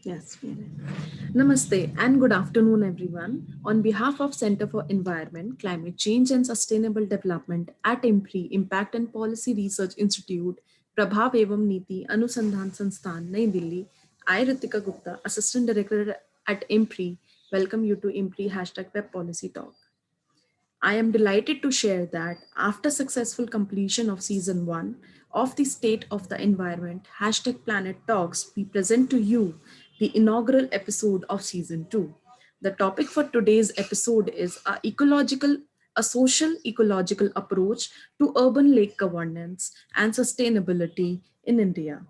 Yes, we are. Namaste and good afternoon, everyone. On behalf of Center for Environment, Climate Change and Sustainable Development at IMPRI, Impact and Policy Research Institute, Prabhav Evam Niti Anusandhan Sansthan, Nai Delhi, I, Ritika Gupta, Assistant Director at IMPRI, welcome you to IMPRI #Web Policy Talk. I am delighted to share that after successful completion of season 1 of the State of the Environment #Planet Talks, we present to you the inaugural episode of season 2. The topic for today's episode is a social ecological approach to urban lake governance and sustainability in India.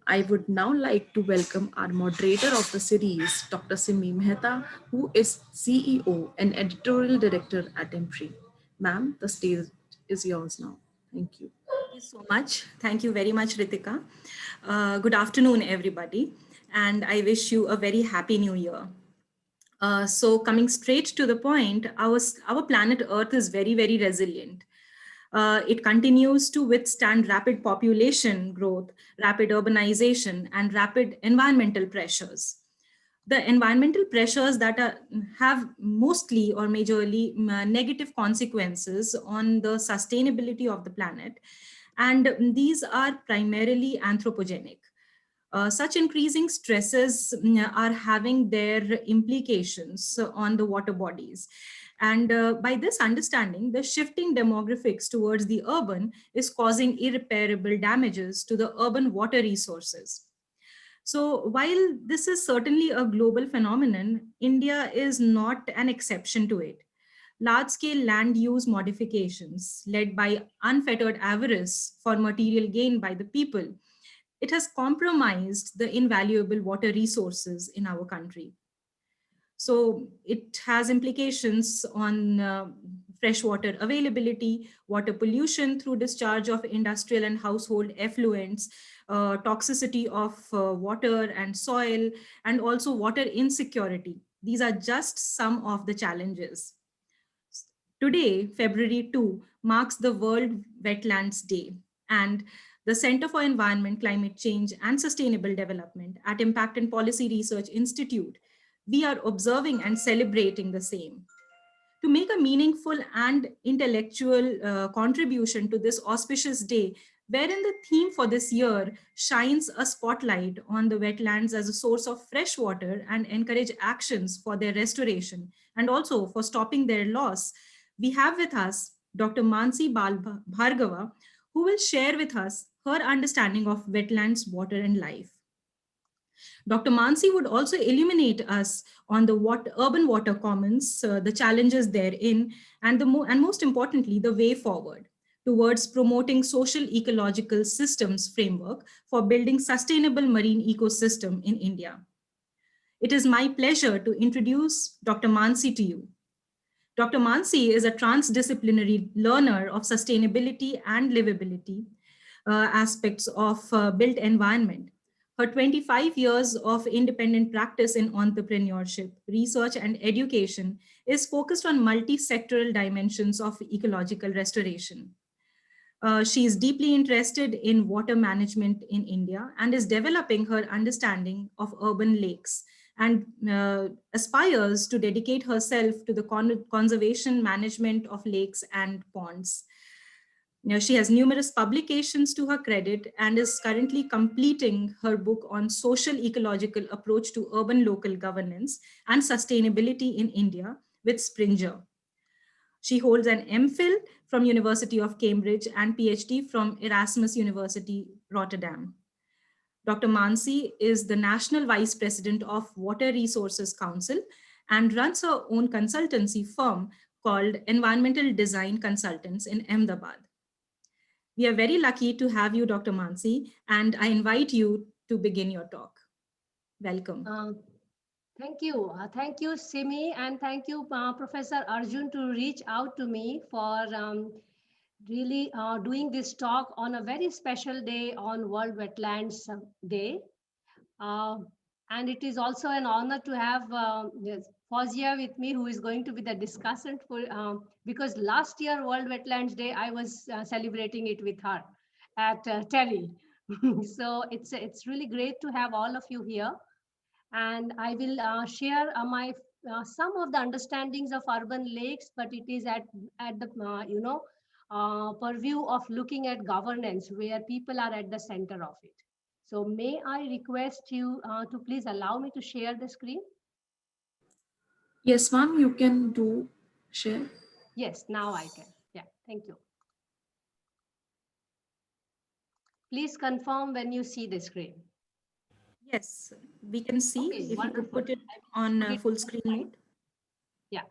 I would now like to welcome our moderator of the series, Dr. Simi Mehta, who is CEO and editorial director at IMPRI. Ma'am, the stage is yours now. Thank you. Thank you so much. Thank you very much, Ritika. Good afternoon, everybody. And I wish you a very happy new year. So coming straight to the point, our planet Earth is very, very resilient. It continues to withstand rapid population growth, rapid urbanization, and rapid environmental pressures. The environmental pressures that have mostly or majorly negative consequences on the sustainability of the planet, and these are primarily anthropogenic. Such increasing stresses are having their implications on the water bodies. And by this understanding, the shifting demographics towards the urban is causing irreparable damages to the urban water resources. So while this is certainly a global phenomenon, India is not an exception to it. Large-scale land use modifications led by unfettered avarice for material gain by the people, it has compromised the invaluable water resources in our country. So it has implications on freshwater availability, water pollution through discharge of industrial and household effluents, toxicity of water and soil, and also water insecurity. These are just some of the challenges. Today, February 2, marks the World Wetlands Day, and the Center for Environment, Climate Change and Sustainable Development at Impact and Policy Research Institute, we are observing and celebrating the same. To make a meaningful and intellectual contribution to this auspicious day, wherein the theme for this year shines a spotlight on the wetlands as a source of fresh water and encourage actions for their restoration and also for stopping their loss, we have with us Dr. Mansi Bhargava, who will share with us her understanding of wetlands, water, and life. Dr. Mansi would also illuminate us on the urban water commons, the challenges therein, and and most importantly, the way forward towards promoting social ecological systems framework for building sustainable marine ecosystem in India. It is my pleasure to introduce Dr. Mansi to you. Dr. Mansi is a transdisciplinary learner of sustainability and livability aspects of built environment. Her 25 years of independent practice in entrepreneurship, research, and education is focused on multi-sectoral dimensions of ecological restoration. She is deeply interested in water management in India and is developing her understanding of urban lakes and aspires to dedicate herself to the conservation management of lakes and ponds. Now, she has numerous publications to her credit and is currently completing her book on social ecological approach to urban local governance and sustainability in India with Springer. She holds an MPhil from University of Cambridge and PhD from Erasmus University, Rotterdam. Dr. Mansi is the National Vice President of Water Resources Council and runs her own consultancy firm called Environmental Design Consultants in Ahmedabad. We are very lucky to have you, Dr. Mansi, and I invite you to begin your talk. Welcome. Thank you. Thank you, Simi, and thank you, Professor Arjun, to reach out to me for really doing this talk on a very special day on World Wetlands Day. And it is also an honor to have Fozia with me, who is going to be the discussant for, because last year, World Wetlands Day, I was celebrating it with her at Telly. So it's really great to have all of you here. And I will share my some of the understandings of urban lakes, but it is at the purview of looking at governance, where people are at the center of it. So may I request you to please allow me to share the screen? Yes, ma'am, you can do share. Yes, now I can. Yeah, thank you. Please confirm when you see the screen. Yes, we can see Okay, if you could wonderful. put it I will on put it full on screen slide. mode. Yeah.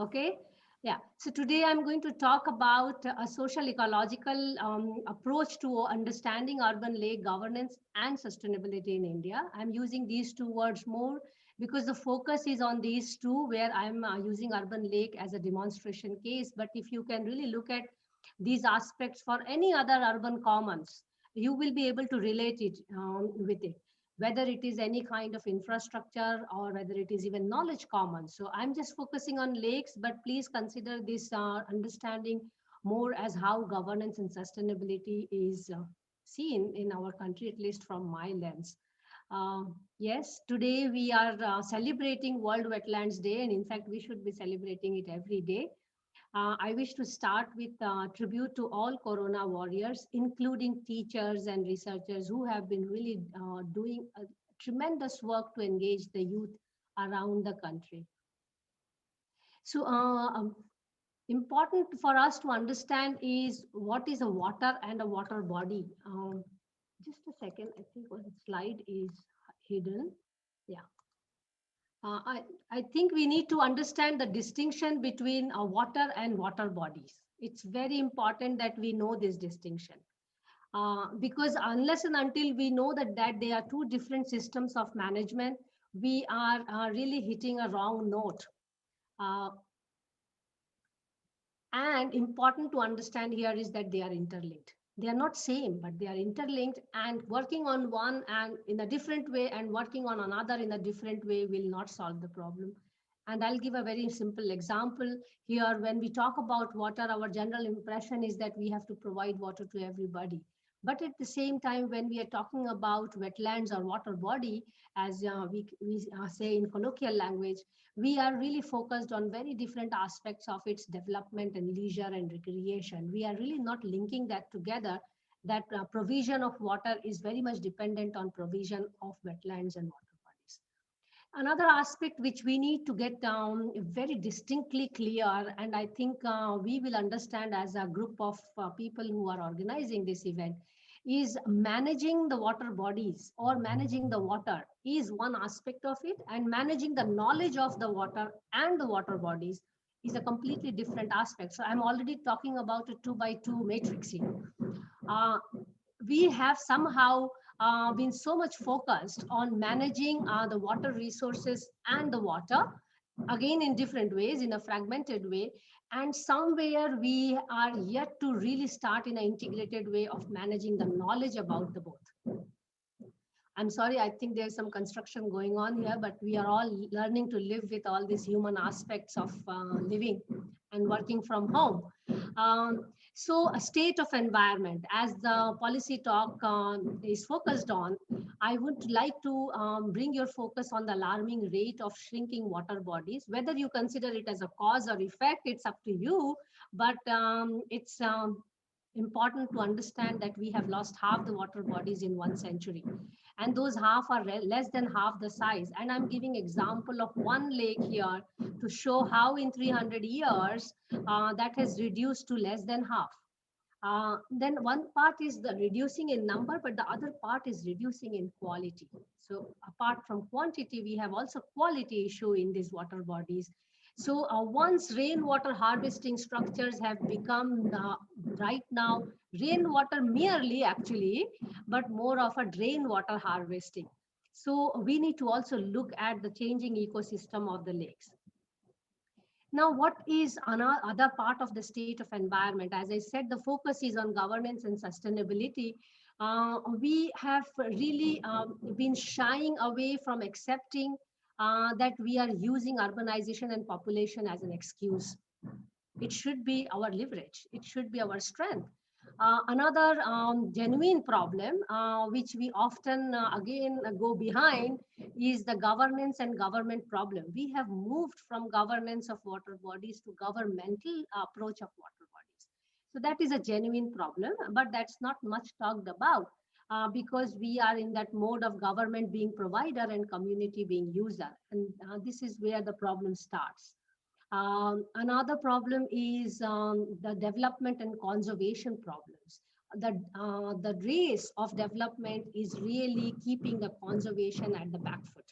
Okay. Yeah. So today I'm going to talk about a social ecological approach to understanding urban lake governance and sustainability in India. I'm using these two words more because the focus is on these two, where I'm using urban lake as a demonstration case. But if you can really look at these aspects for any other urban commons, you will be able to relate it with it, whether it is any kind of infrastructure or whether it is even knowledge commons. So I'm just focusing on lakes, but please consider this understanding more as how governance and sustainability is seen in our country, at least from my lens. Yes, today we are celebrating World Wetlands Day, and in fact, we should be celebrating it every day. I wish to start with tribute to all Corona warriors, including teachers and researchers who have been really doing a tremendous work to engage the youth around the country. So, important for us to understand is what is a water and a water body. Just a second, I think one slide is hidden. Yeah. I think we need to understand the distinction between water and water bodies. It's very important that we know this distinction. Because unless and until we know that they are two different systems of management, we are really hitting a wrong note. Uh, and important to understand here is that they are interlinked. They are not same, but they are interlinked, and working on one and in a different way and working on another in a different way will not solve the problem. And I'll give a very simple example here. When we talk about water, our general impression is that we have to provide water to everybody. But at the same time, when we are talking about wetlands or water body, as we say in colloquial language, we are really focused on very different aspects of its development and leisure and recreation. We are really not linking that together, that provision of water is very much dependent on provision of wetlands and water bodies. Another aspect which we need to get very distinctly clear, and I think we will understand as a group of people who are organizing this event, is managing the water bodies or managing the water is one aspect of it, and managing the knowledge of the water and the water bodies is a completely different aspect. So I'm already talking about a 2 by 2 matrix here. Uh, we have somehow been so much focused on managing the water resources and the water, again in different ways, in a fragmented way, and somewhere we are yet to really start in an integrated way of managing the knowledge about the both. I'm sorry, I think there's some construction going on here, but we are all learning to live with all these human aspects of living and working from home. So a state of environment, as the policy talk is focused on, I would like to bring your focus on the alarming rate of shrinking water bodies. Whether you consider it as a cause or effect, it's up to you, but it's important to understand that we have lost half the water bodies in 1 century, and those half are less than half the size. And I'm giving example of one lake here to show how in 300 years that has reduced to less than half. Then one part is the reducing in number, but the other part is reducing in quality. So apart from quantity, we have also quality issue in these water bodies. So once rainwater harvesting structures have become right now rainwater merely actually, but more of a drain water harvesting. So we need to also look at the changing ecosystem of the lakes. Now, what is another part of the state of environment? As I said, the focus is on governance and sustainability. We have really been shying away from accepting that we are using urbanization and population as an excuse. It should be our leverage. It should be our strength. Another genuine problem, which we often again go behind, is the governance and government problem. We have moved from governance of water bodies to governmental approach of water bodies. So that is a genuine problem, but that's not much talked about because we are in that mode of government being provider and community being user. And this is where the problem starts. Another problem is the development and conservation problems. The race of development is really keeping the conservation at the back foot.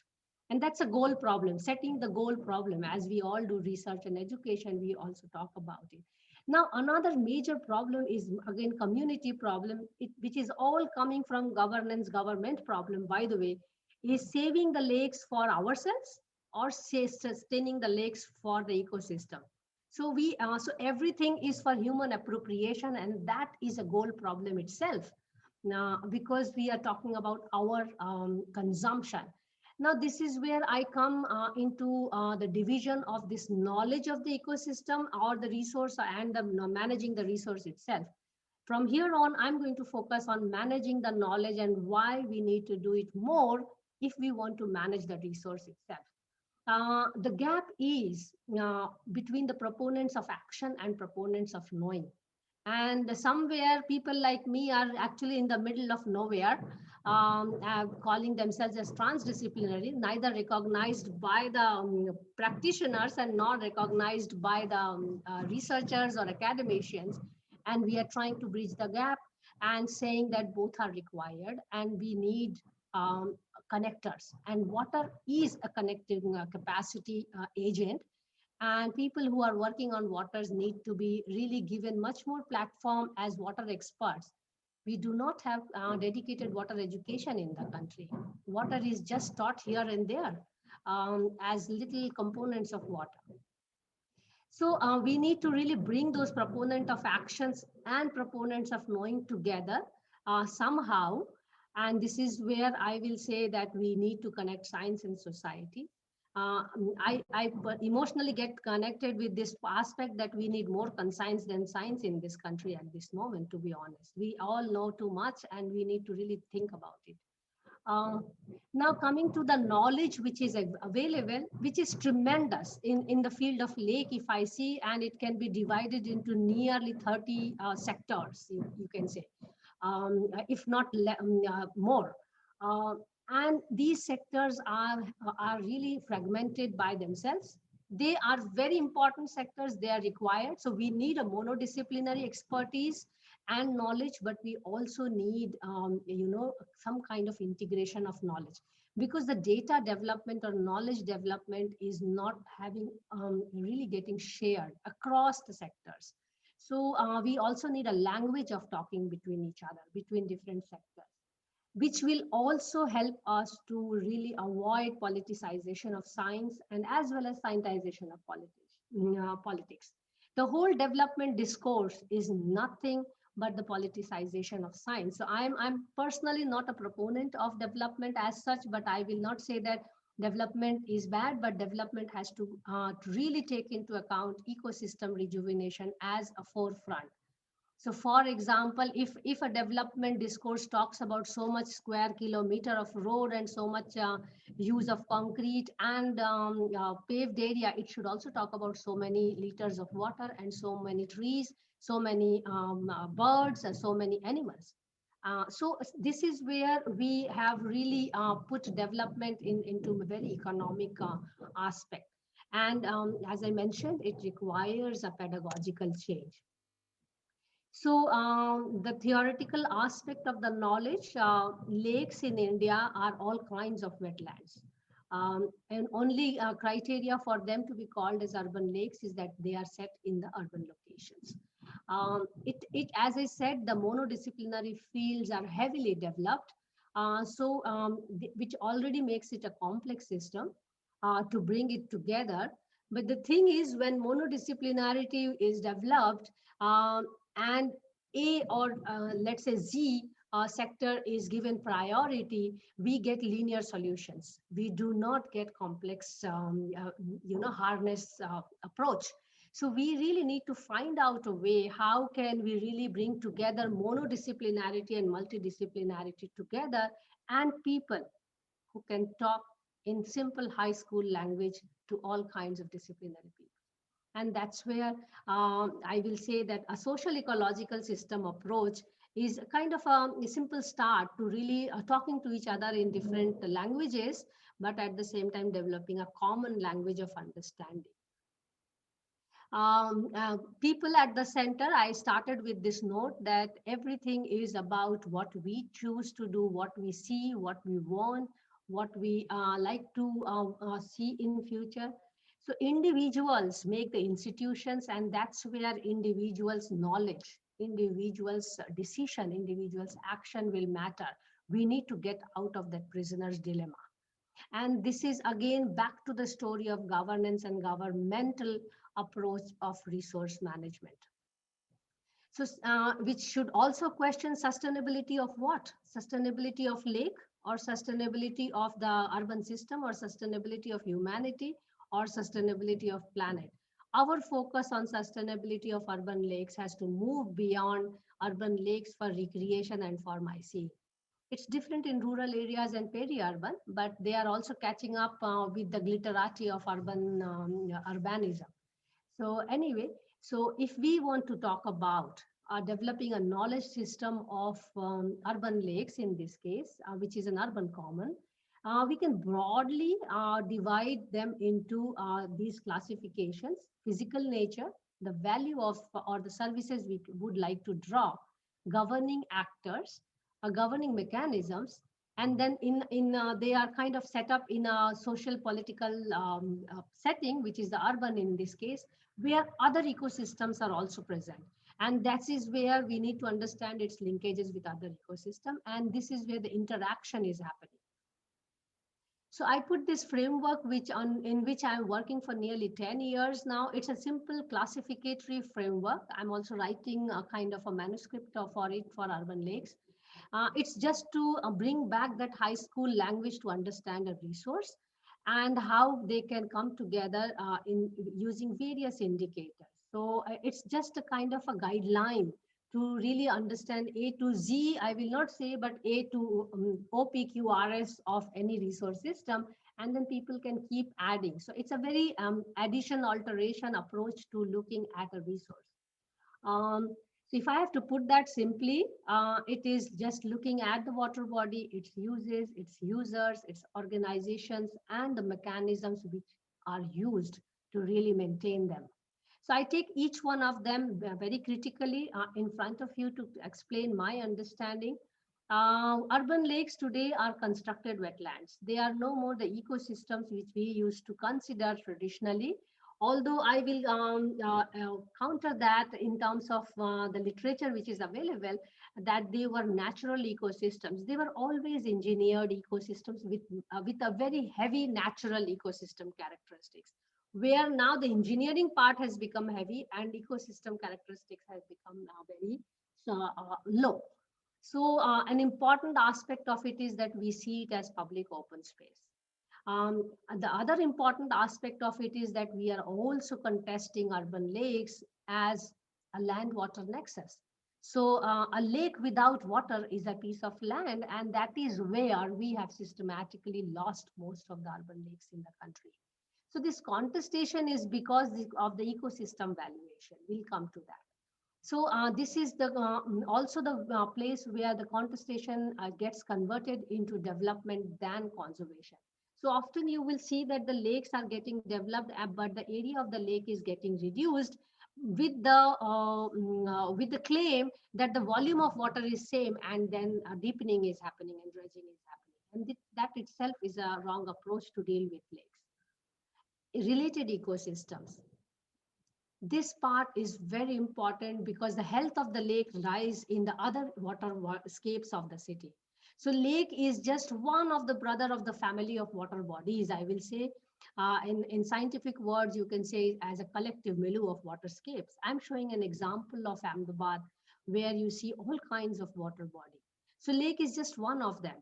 And that's a goal problem, setting the goal problem. As we all do research and education, we also talk about it. Now, another major problem is, again, community problem, which is all coming from governance, government problem, by the way, is saving the lakes for ourselves or say sustaining the lakes for the ecosystem. So so everything is for human appropriation, and that is a goal problem itself. Now, because we are talking about our consumption. Now, this is where I come into the division of this knowledge of the ecosystem or the resource and the managing the resource itself. From here on, I'm going to focus on managing the knowledge and why we need to do it more if we want to manage the resource itself. The gap is between the proponents of action and proponents of knowing. And somewhere people like me are actually in the middle of nowhere, calling themselves as transdisciplinary, neither recognized by the practitioners and not recognized by the researchers or academicians. And we are trying to bridge the gap and saying that both are required and we need um, connectors. And water is a connecting capacity agent, and people who are working on waters need to be really given much more platform as water experts. We do not have dedicated water education in the country. Water is just taught here and there as little components of water. So we need to really bring those proponents of actions and proponents of knowing together somehow. And this is where I will say that we need to connect science and society. I emotionally get connected with this aspect that we need more conscience than science in this country at this moment, to be honest. We all know too much and we need to really think about it. Uh, Now coming to the knowledge which is available, which is tremendous in the field of lake, if I see, and it can be divided into nearly 30 sectors, you can say, if not more. Uh, and these sectors are really fragmented by themselves. They are very important sectors. They are required. So we need a monodisciplinary expertise and knowledge, but we also need, some kind of integration of knowledge, because the data development or knowledge development is not having really getting shared across the sectors. So we also need a language of talking between each other, between different sectors, which will also help us to really avoid politicization of science and as well as scientization of politics. The whole development discourse is nothing but the politicization of science. So I'm personally not a proponent of development as such, but I will not say that development is bad, but development has to really take into account ecosystem rejuvenation as a forefront. So for example, if a development discourse talks about so much square kilometer of road and so much use of concrete and paved area, it should also talk about so many liters of water and so many trees, so many birds and so many animals. So this is where we have really put development into a very economic aspect. And as I mentioned, it requires a pedagogical change. So the theoretical aspect of the knowledge, lakes in India are all kinds of wetlands. And only criteria for them to be called as urban lakes is that they are set in the urban locations. As I said, the monodisciplinary fields are heavily developed, which already makes it a complex system to bring it together. But the thing is, when monodisciplinarity is developed, and A or let's say Z sector is given priority, we get linear solutions. We do not get complex, harness approach. So we really need to find out a way how can we really bring together monodisciplinarity and multidisciplinarity together, and people who can talk in simple high school language to all kinds of disciplinary people. And that's where I will say that a social ecological system approach is a kind of a simple start to really talking to each other in different languages, but at the same time developing a common language of understanding. People at the center, I started with this note that everything is about what we choose to do, what we see, what we want, what we like to see in future. So individuals make the institutions, and that's where individuals' knowledge, individuals' decision, individuals' action will matter. We need to get out of that prisoner's dilemma. And this is again back to the story of governance and governmental approach of resource management. So, which should also question sustainability of what? Sustainability of lake, or sustainability of the urban system, or sustainability of humanity, or sustainability of planet. Our focus on sustainability of urban lakes has to move beyond urban lakes for recreation and for my sea. It's different in rural areas and peri-urban, but they are also catching up with the glitterati of urban urbanism. So anyway, so if we want to talk about developing a knowledge system of urban lakes in this case, which is an urban common, we can broadly divide them into these classifications: physical nature, the value of or the services we would like to draw, governing actors, governing mechanisms, and then they are kind of set up in a social political setting, which is the urban in this case, where other ecosystems are also present. And that is where we need to understand its linkages with other ecosystem, and this is where the interaction is happening. So I put this framework in which I'm working for nearly 10 years now. It's a simple classificatory framework. I'm also writing a kind of a manuscript for it for urban lakes. It's just to bring back that high school language to understand a resource and how they can come together in using various indicators. So it's just a kind of a guideline to really understand A to Z, I will not say, but A to OPQRS of any resource system, and then people can keep adding. So it's a very addition alteration approach to looking at a resource. So if I have to put that simply, it is just looking at the water body, its uses, its users, its organizations, and the mechanisms which are used to really maintain them. So I take each one of them very critically in front of you to explain my understanding. Urban lakes today are constructed wetlands. They are no more the ecosystems which we used to consider traditionally. Although I will counter that in terms of the literature which is available, that they were natural ecosystems. They were always engineered ecosystems with a very heavy natural ecosystem characteristics, where now the engineering part has become heavy and ecosystem characteristics has become now very low. So an important aspect of it is that we see it as public open space. And the other important aspect of it is that we are also contesting urban lakes as a land water nexus. So a lake without water is a piece of land, and that is where we have systematically lost most of the urban lakes in the country. So this contestation is because of the ecosystem valuation. We'll come to that. So this is the also the place where the contestation gets converted into development than conservation. So often you will see that the lakes are getting developed, but the area of the lake is getting reduced with the claim that the volume of water is same, and then deepening is happening and dredging is happening. And that itself is a wrong approach to deal with lakes. Related ecosystems. This part is very important because the health of the lake lies in the other waterscapes of the city. So lake is just one of the brother of the family of water bodies, I will say. In scientific words, you can say as a collective milieu of waterscapes. I'm showing an example of Ahmedabad where you see all kinds of water body. So lake is just one of them.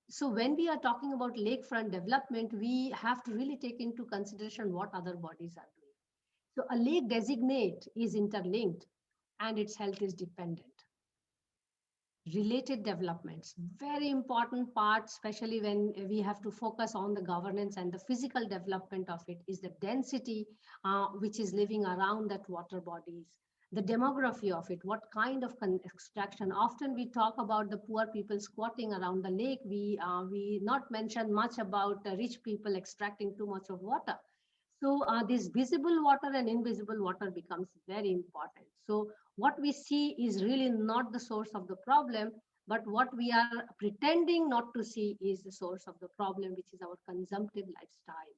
So when we are talking about lakefront development, we have to really take into consideration what other bodies are doing. So a lake designate is interlinked and its health is dependent. Related developments, very important part, especially when we have to focus on the governance and the physical development of it, is the density which is living around that water bodies, the demography of it, what kind of extraction. Often we talk about the poor people squatting around the lake. We not mention much about the rich people extracting too much of water. So this visible water and invisible water becomes very important. So what we see is really not the source of the problem, but what we are pretending not to see is the source of the problem, which is our consumptive lifestyle.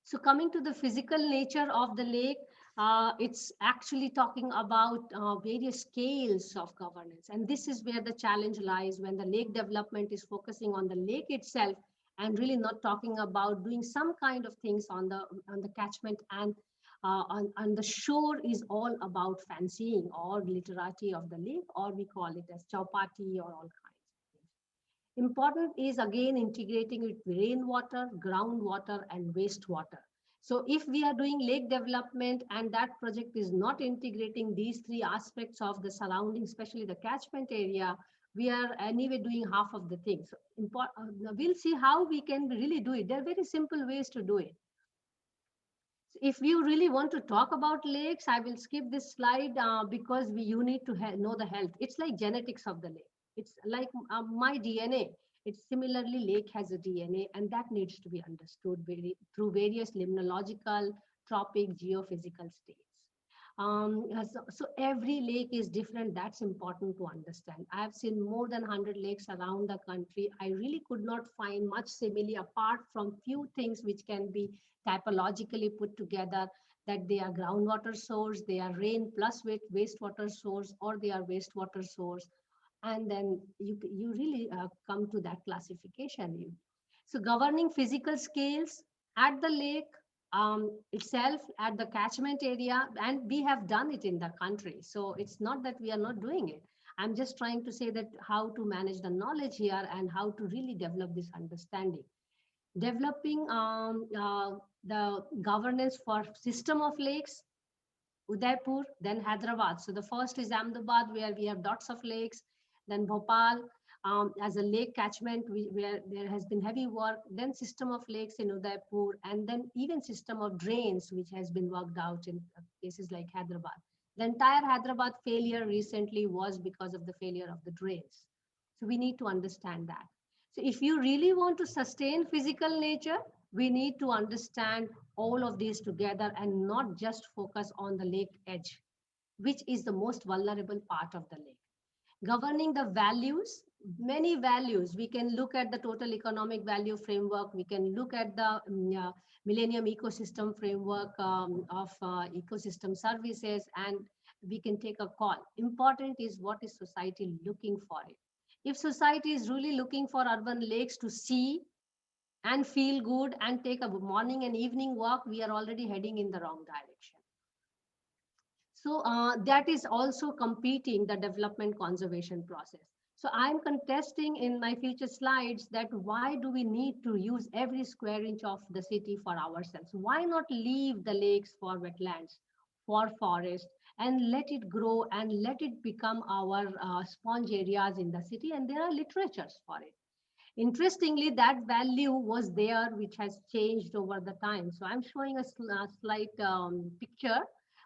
So coming to the physical nature of the lake, it's actually talking about various scales of governance. And this is where the challenge lies when the lake development is focusing on the lake itself and really not talking about doing some kind of things on the catchment, and on the shore is all about fancying or literati of the lake, or we call it as chaupati or all kinds of things. Important is again integrating with rainwater, groundwater, and wastewater. So if we are doing lake development and that project is not integrating these three aspects of the surrounding, especially the catchment area, we are anyway doing half of the things. So we'll see how we can really do it. There are very simple ways to do it. If you really want to talk about lakes, I will skip this slide because you need to know the health. It's like genetics of the lake. It's like my DNA. It's similarly, lake has a DNA, and that needs to be understood through various limnological, tropic, geophysical states. So every lake is different. That's important to understand. I have seen more than 100 lakes around the country. I really could not find much simile apart from few things which can be typologically put together, that they are groundwater source, they are rain plus wastewater source, or they are wastewater source. And then you really come to that classification. So governing physical scales at the lake itself, at the catchment area, and we have done it in the country. So it's not that we are not doing it. I'm just trying to say that how to manage the knowledge here and how to really develop this understanding. Developing the governance for system of lakes, Udaipur, then Hyderabad. So the first is Ahmedabad, where we have dots of lakes, then Bhopal as a lake catchment, where there has been heavy work, then system of lakes in Udaipur, and then even system of drains, which has been worked out in places like Hyderabad. The entire Hyderabad failure recently was because of the failure of the drains. So we need to understand that. So if you really want to sustain physical nature, we need to understand all of these together and not just focus on the lake edge, which is the most vulnerable part of the lake. Governing the values, many values. We can look at the total economic value framework. We can look at the Millennium Ecosystem Framework of ecosystem services, and we can take a call. Important is what is society looking for it. If society is really looking for urban lakes to see and feel good and take a morning and evening walk, we are already heading in the wrong direction. So that is also competing the development conservation process. So I'm contesting in my future slides that why do we need to use every square inch of the city for ourselves? Why not leave the lakes for wetlands, for forest, and let it grow and let it become our sponge areas in the city? And there are literatures for it. Interestingly, that value was there, which has changed over the time. So I'm showing a slight picture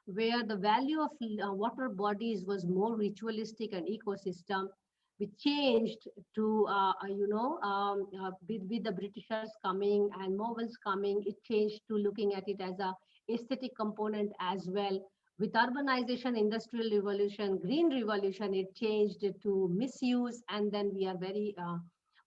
where the value of water bodies was more ritualistic and ecosystem. We changed to, with the Britishers coming and Mughals coming, it changed to looking at it as a aesthetic component as well. With urbanization, industrial revolution, green revolution, it changed to misuse, and then we are very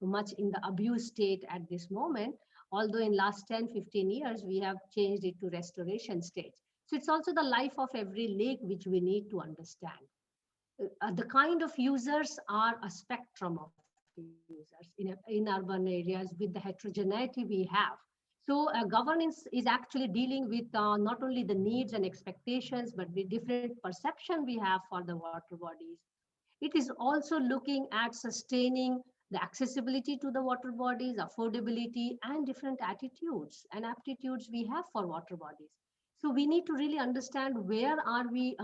much in the abuse state at this moment. Although in last 10-15 years, we have changed it to restoration stage. So it's also the life of every lake which we need to understand. The kind of users are a spectrum of users in urban areas with the heterogeneity we have. So governance is actually dealing with not only the needs and expectations, but the different perception we have for the water bodies. It is also looking at sustaining the accessibility to the water bodies, affordability, and different attitudes and aptitudes we have for water bodies. So we need to really understand where are we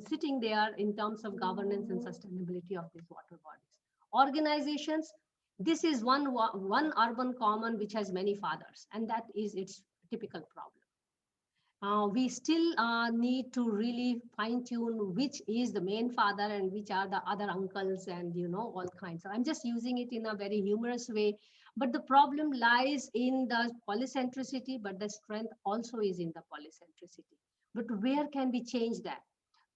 sitting there in terms of governance and sustainability of these water bodies. Organizations, this is one urban common which has many fathers, and that is its typical problem. We still need to really fine tune which is the main father and which are the other uncles, and all kinds. So I'm just using it in a very humorous way, but the problem lies in the polycentricity, but the strength also is in the polycentricity. But where can we change that?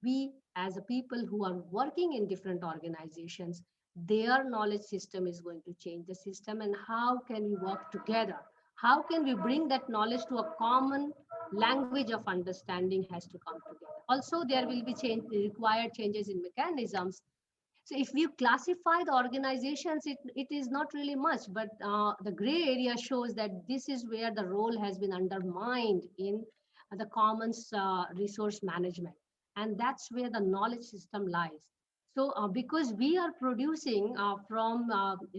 We, as a people who are working in different organizations, their knowledge system is going to change the system. And how can we work together? How can we bring that knowledge to a common language of understanding has to come together. Also, there will be required changes in mechanisms. So if we classify the organizations, it is not really much, but the gray area shows that this is where the role has been undermined in the commons resource management. And that's where the knowledge system lies. So because we are producing from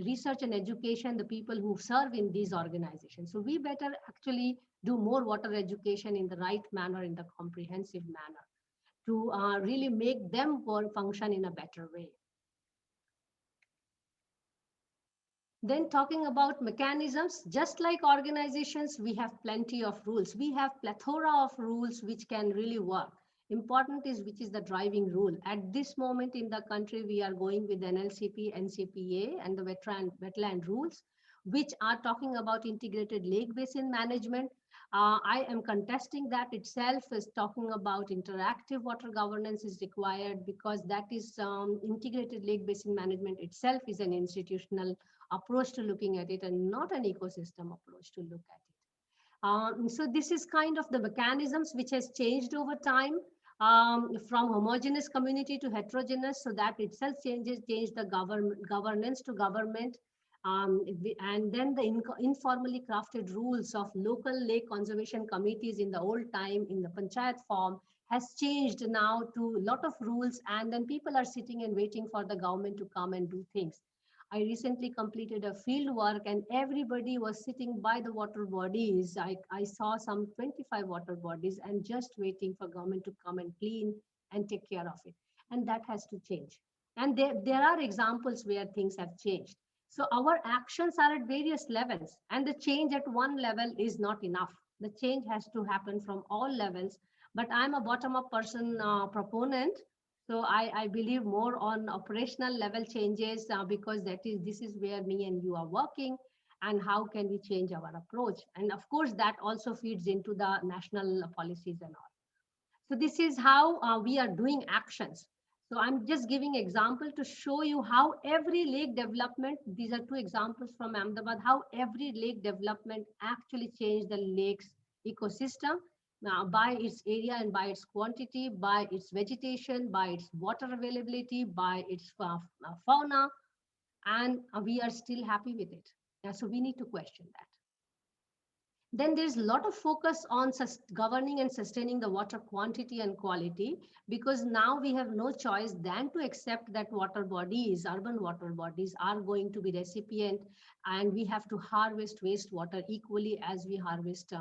research and education, the people who serve in these organizations. So we better actually do more water education in the right manner, in the comprehensive manner, to really make them function in a better way. Then talking about mechanisms, just like organizations, we have plenty of rules. We have plethora of rules which can really work. Important is which is the driving rule. At this moment in the country, we are going with NLCP, NCPA, and the wetland rules, which are talking about integrated lake basin management. I am contesting that itself is talking about interactive water governance is required, because that is integrated lake basin management itself is an institutional approach to looking at it and not an ecosystem approach to look at it. So this is kind of the mechanisms which has changed over time, from homogeneous community to heterogeneous. So that itself changed the governance to government. And then the informally crafted rules of local lake conservation committees in the old time in the panchayat form has changed now to a lot of rules, and then people are sitting and waiting for the government to come and do things. I recently completed a field work and everybody was sitting by the water bodies. I saw some 25 water bodies and just waiting for government to come and clean and take care of it. And that has to change. And there are examples where things have changed. So our actions are at various levels, and the change at one level is not enough. The change has to happen from all levels. But I'm a bottom-up person proponent, so I believe more on operational level changes because this is where me and you are working, and how can we change our approach? And of course, that also feeds into the national policies and all. So this is how we are doing actions. So I'm just giving example to show you how every lake development, these are two examples from Ahmedabad, how every lake development actually changed the lake's ecosystem by its area and by its quantity, by its vegetation, by its water availability, by its fauna, and we are still happy with it. So we need to question that. Then there's a lot of focus on governing and sustaining the water quantity and quality, because now we have no choice than to accept that water bodies, urban water bodies, are going to be recipient, and we have to harvest wastewater equally as we harvest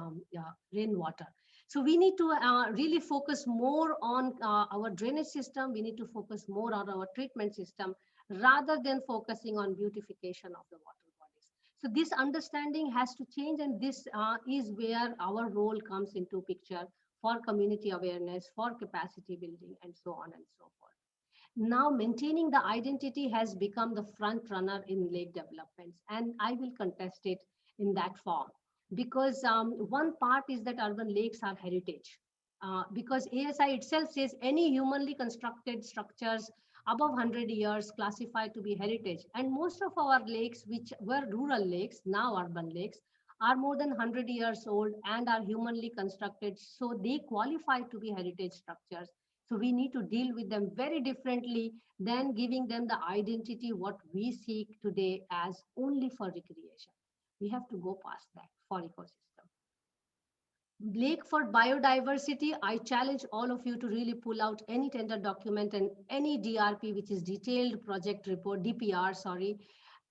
rainwater. So we need to really focus more on our drainage system. We need to focus more on our treatment system rather than focusing on beautification of the water bodies. So this understanding has to change, and this is where our role comes into picture for community awareness, for capacity building, and so on and so forth. Now, maintaining the identity has become the front runner in lake developments, and I will contest it in that form. Because one part is that urban lakes are heritage. Because ASI itself says any humanly constructed structures above 100 years classified to be heritage. And most of our lakes, which were rural lakes, now urban lakes, are more than 100 years old and are humanly constructed. So they qualify to be heritage structures. So we need to deal with them very differently than giving them the identity what we seek today as only for recreation. We have to go past that for ecosystem. Lake for biodiversity, I challenge all of you to really pull out any tender document and any DRP, which is detailed project report, DPR, sorry,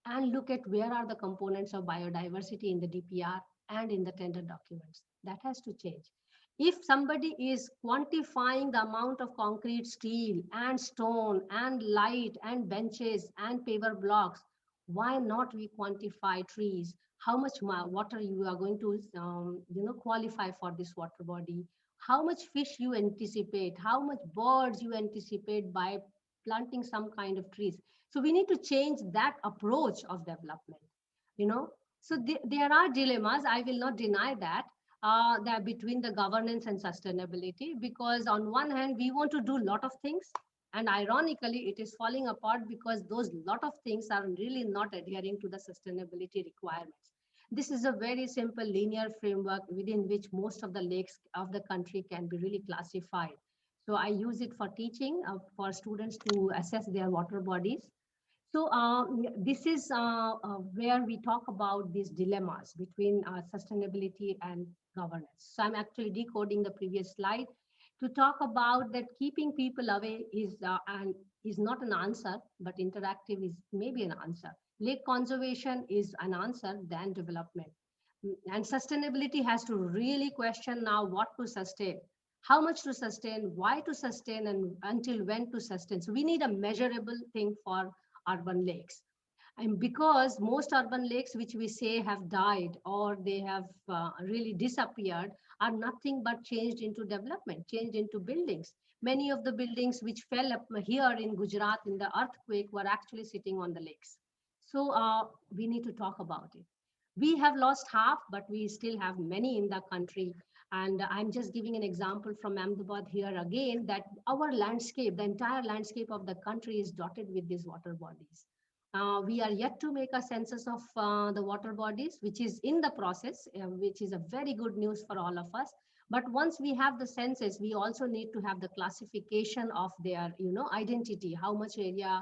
and look at where are the components of biodiversity in the DPR and in the tender documents. That has to change. If somebody is quantifying the amount of concrete, steel, and stone, and light, and benches, and paver blocks, why not we quantify trees? How much water you are going to, qualify for this water body? How much fish you anticipate? How much birds you anticipate by planting some kind of trees? So we need to change that approach of development. You know, so there are dilemmas. I will not deny that between the governance and sustainability, because on one hand we want to do a lot of things, and ironically it is falling apart because those lot of things are really not adhering to the sustainability requirements. This is a very simple linear framework within which most of the lakes of the country can be really classified. So I use it for teaching, for students to assess their water bodies. So this is where we talk about these dilemmas between sustainability and governance. So I'm actually decoding the previous slide to talk about that keeping people away is not an answer, but interactive is maybe an answer. Lake conservation is an answer than development. And sustainability has to really question now what to sustain, how much to sustain, why to sustain, and until when to sustain. So we need a measurable thing for urban lakes. And because most urban lakes, which we say have died or they have really disappeared, are nothing but changed into development, changed into buildings. Many of the buildings which fell up here in Gujarat in the earthquake were actually sitting on the lakes. So we need to talk about it. We have lost half, but we still have many in the country. And I'm just giving an example from Ahmedabad here again, that our landscape, the entire landscape of the country is dotted with these water bodies. We are yet to make a census of the water bodies, which is in the process, which is a very good news for all of us. But once we have the census, we also need to have the classification of their, identity, how much area,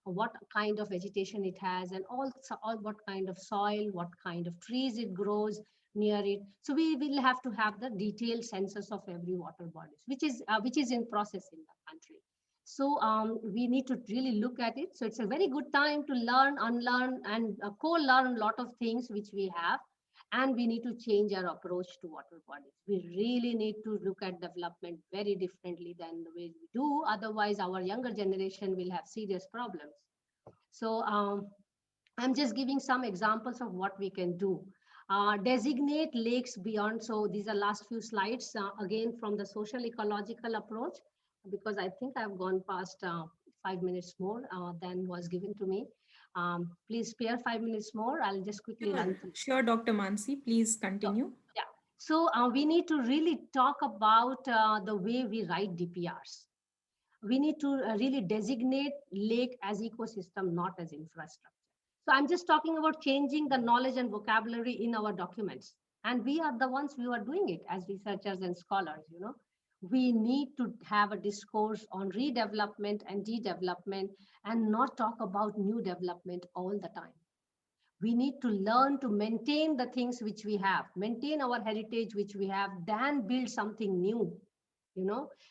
what kind of vegetation it has, and also all what kind of soil, what kind of trees it grows near it. So we will have to have the detailed census of every water bodies, which is in process in the country. So we need to really look at it. So it's a very good time to learn, unlearn, and co-learn a lot of things which we have. And we need to change our approach to water bodies. We really need to look at development very differently than the way we do. Otherwise, our younger generation will have serious problems. So I'm just giving some examples of what we can do. Designate lakes beyond. So these are last few slides, again from the social ecological approach, because I think I've gone past 5 minutes more than was given to me. Please spare 5 minutes more. I'll just quickly Sure, run through. sure, Dr. Mansi, please So, continue. yeah. So we need to really talk about the way we write DPRs. We need to really designate lake as ecosystem, not as infrastructure. So I'm just talking about changing the knowledge and vocabulary in our documents. And we are the ones who are doing it as researchers and scholars. We need to have a discourse on redevelopment and de-development and not talk about new development all the time. We need to learn to maintain the things which we have, maintain our heritage which we have, than build something new.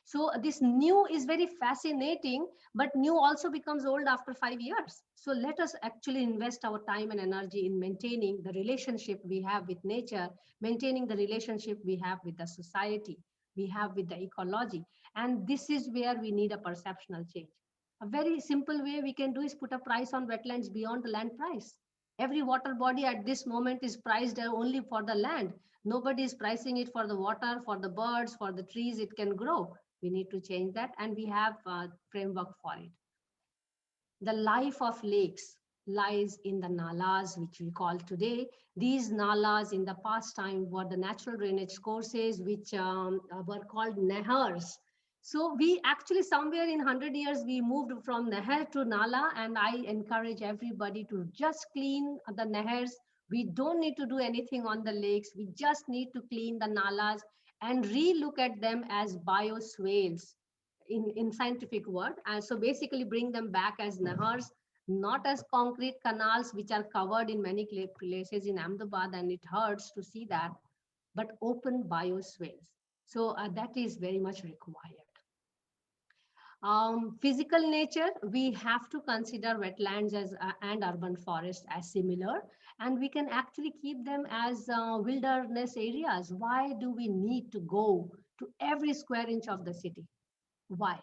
So this new is very fascinating, but new also becomes old after 5 years. So let us actually invest our time and energy in maintaining the relationship we have with nature, maintaining the relationship we have with the society, we have with the ecology. And this is where we need a perceptual change. A very simple way we can do is put a price on wetlands beyond the land price. Every water body at this moment is priced only for the land. Nobody is pricing it for the water, for the birds, for the trees it can grow. We need to change that, and we have a framework for it. The life of lakes lies in the nalas, which we call today. These nalas in the past time were the natural drainage courses, which were called nehars. So we actually somewhere in 100 years, we moved from nehar to nala, and I encourage everybody to just clean the nehars. We don't need to do anything on the lakes. We just need to clean the nalas and re-look at them as bioswales in scientific word. And so basically bring them back as nahars, not as concrete canals, which are covered in many places in Ahmedabad, and it hurts to see that, but open bioswales. So that is very much required. Physical nature, we have to consider wetlands as and urban forests as similar, and we can actually keep them as wilderness areas. Why do we need to go to every square inch of the city. Why?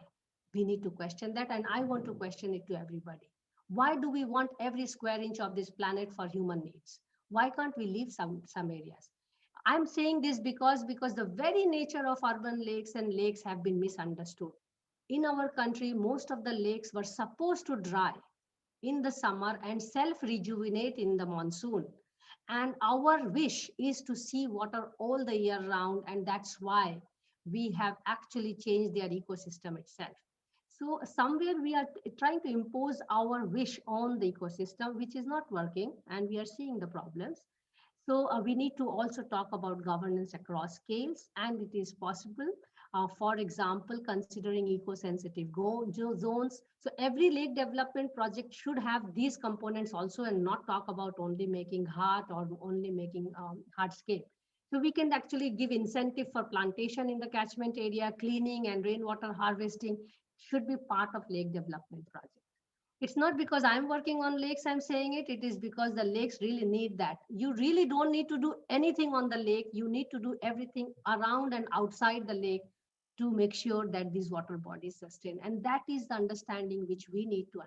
We need to question that, and I want to question it to everybody. Why do we want every square inch of this planet for human needs? Why can't we leave some areas? I'm saying this because the very nature of urban lakes and lakes have been misunderstood. In our country, most of the lakes were supposed to dry in the summer and self rejuvenate in the monsoon. And our wish is to see water all the year round, and that's why we have actually changed their ecosystem itself. So, somewhere we are trying to impose our wish on the ecosystem, which is not working, and we are seeing the problems. So we need to also talk about governance across scales, and it is possible. For example, considering eco-sensitive zones. So every lake development project should have these components also, and not talk about only making hard or only making hard scale. So we can actually give incentive for plantation in the catchment area, cleaning and rainwater harvesting should be part of lake development project. It's not because I'm working on lakes, I'm saying it. It is because the lakes really need that. You really don't need to do anything on the lake. You need to do everything around and outside the lake to make sure that these water bodies sustain. And that is the understanding which we need to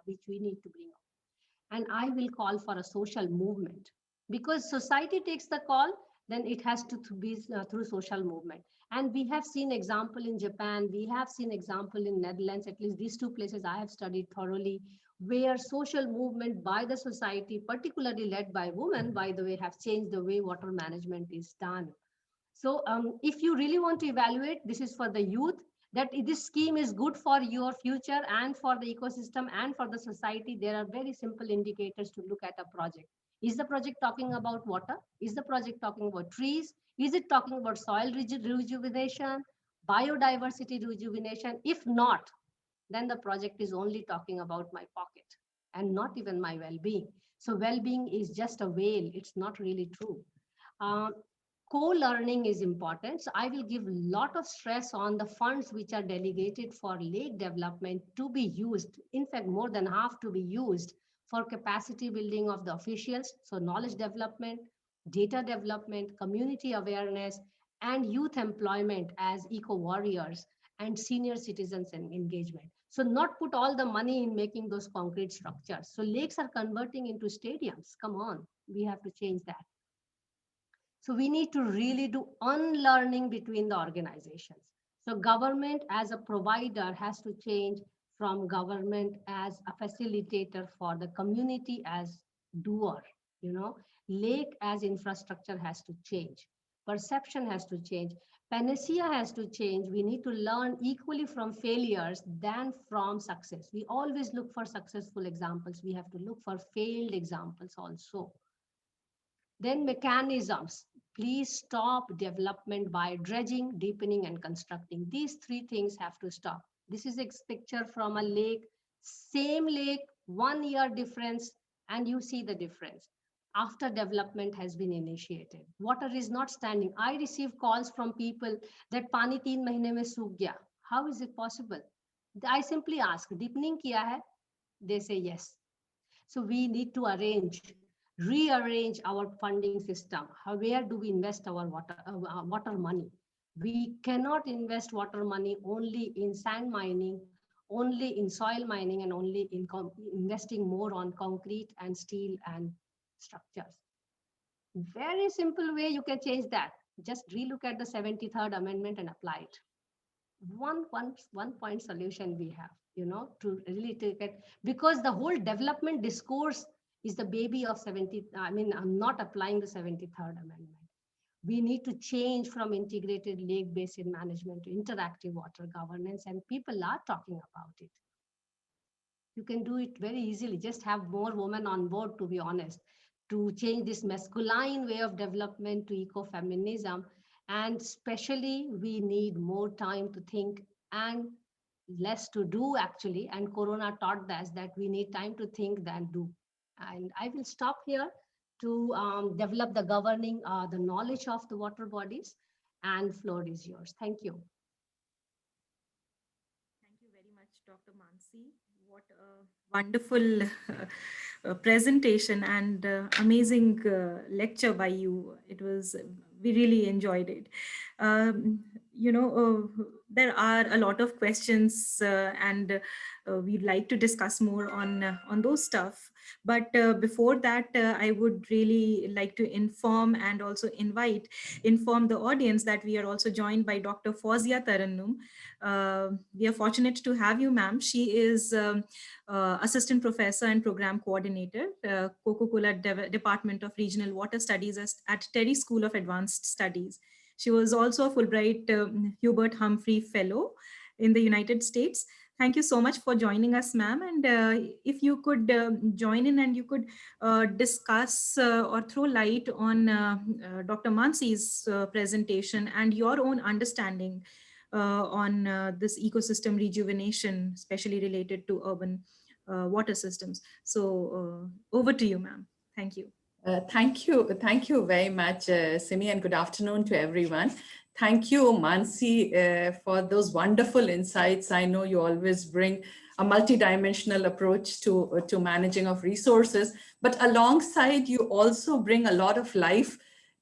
which we need to bring up. And I will call for a social movement, because society takes the call, then it has to be through social movement. And we have seen example in Japan, we have seen example in Netherlands, at least these two places I have studied thoroughly, where social movement by the society, particularly led by women, by the way, have changed the way water management is done. So if you really want to evaluate, this is for the youth, that this scheme is good for your future and for the ecosystem and for the society. There are very simple indicators to look at a project. Is the project talking about water? Is the project talking about trees? Is it talking about soil rejuvenation, biodiversity rejuvenation? If not, then the project is only talking about my pocket and not even my well-being. So well-being is just a veil. It's not really true. Uh, Co-learning is important. So I will give a lot of stress on the funds which are delegated for lake development to be used. In fact, more than half to be used for capacity building of the officials. So knowledge development, data development, community awareness, and youth employment as eco warriors and senior citizens and engagement. So not put all the money in making those concrete structures. So lakes are converting into stadiums. Come on, we have to change that. So we need to really do unlearning between the organizations. So government as a provider has to change from government as a facilitator for the community as doer. You know, lake as infrastructure has to change. Perception has to change. Panacea has to change. We need to learn equally from failures than from success. We always look for successful examples. We have to look for failed examples also. Then mechanisms. Please stop development by dredging, deepening, and constructing. These three things have to stop. This is a picture from a lake, same lake, 1 year difference, and you see the difference after development has been initiated. Water is not standing. I receive calls from people that pani 3 mahine mein sook gaya. How is it possible? I simply ask, deepening kiya hai? They say yes. So we need to rearrange our funding system. Where do we invest our water money? We cannot invest water money only in sand mining, only in soil mining, and only in investing more on concrete and steel and structures. Very simple way you can change that. Just relook at the 73rd Amendment and apply it. One point solution we have, to really take it, because the whole development discourse is the baby of 70. I mean, I'm not applying the 73rd Amendment. We need to change from integrated lake basin management to interactive water governance, and people are talking about it. You can do it very easily. Just have more women on board, to be honest, to change this masculine way of development to ecofeminism. And especially, we need more time to think and less to do, actually. And Corona taught us that we need time to think than do. And I will stop here to develop the governing, the knowledge of the water bodies. And floor is yours. Thank you. Thank you very much, Dr. Mansi. What a wonderful presentation and amazing lecture by you. We really enjoyed it. there are a lot of questions, and we'd like to discuss more on those stuff. But before that, I would really like to inform the audience that we are also joined by Dr. Fawzia Tarannum. We are fortunate to have you, ma'am. She is assistant professor and program coordinator, Coca-Cola Department of Regional Water Studies at Terry School of Advanced Studies. She was also a Fulbright Hubert Humphrey Fellow in the United States. Thank you so much for joining us, ma'am. And if you could join in and you could discuss or throw light on Dr. Mansi's presentation and your own understanding on this ecosystem rejuvenation, especially related to urban water systems. So over to you, ma'am. Thank you. Thank you. Thank you very much, Simi, and good afternoon to everyone. Thank you, Mansi, for those wonderful insights. I know you always bring a multidimensional approach to managing of resources, but alongside you also bring a lot of life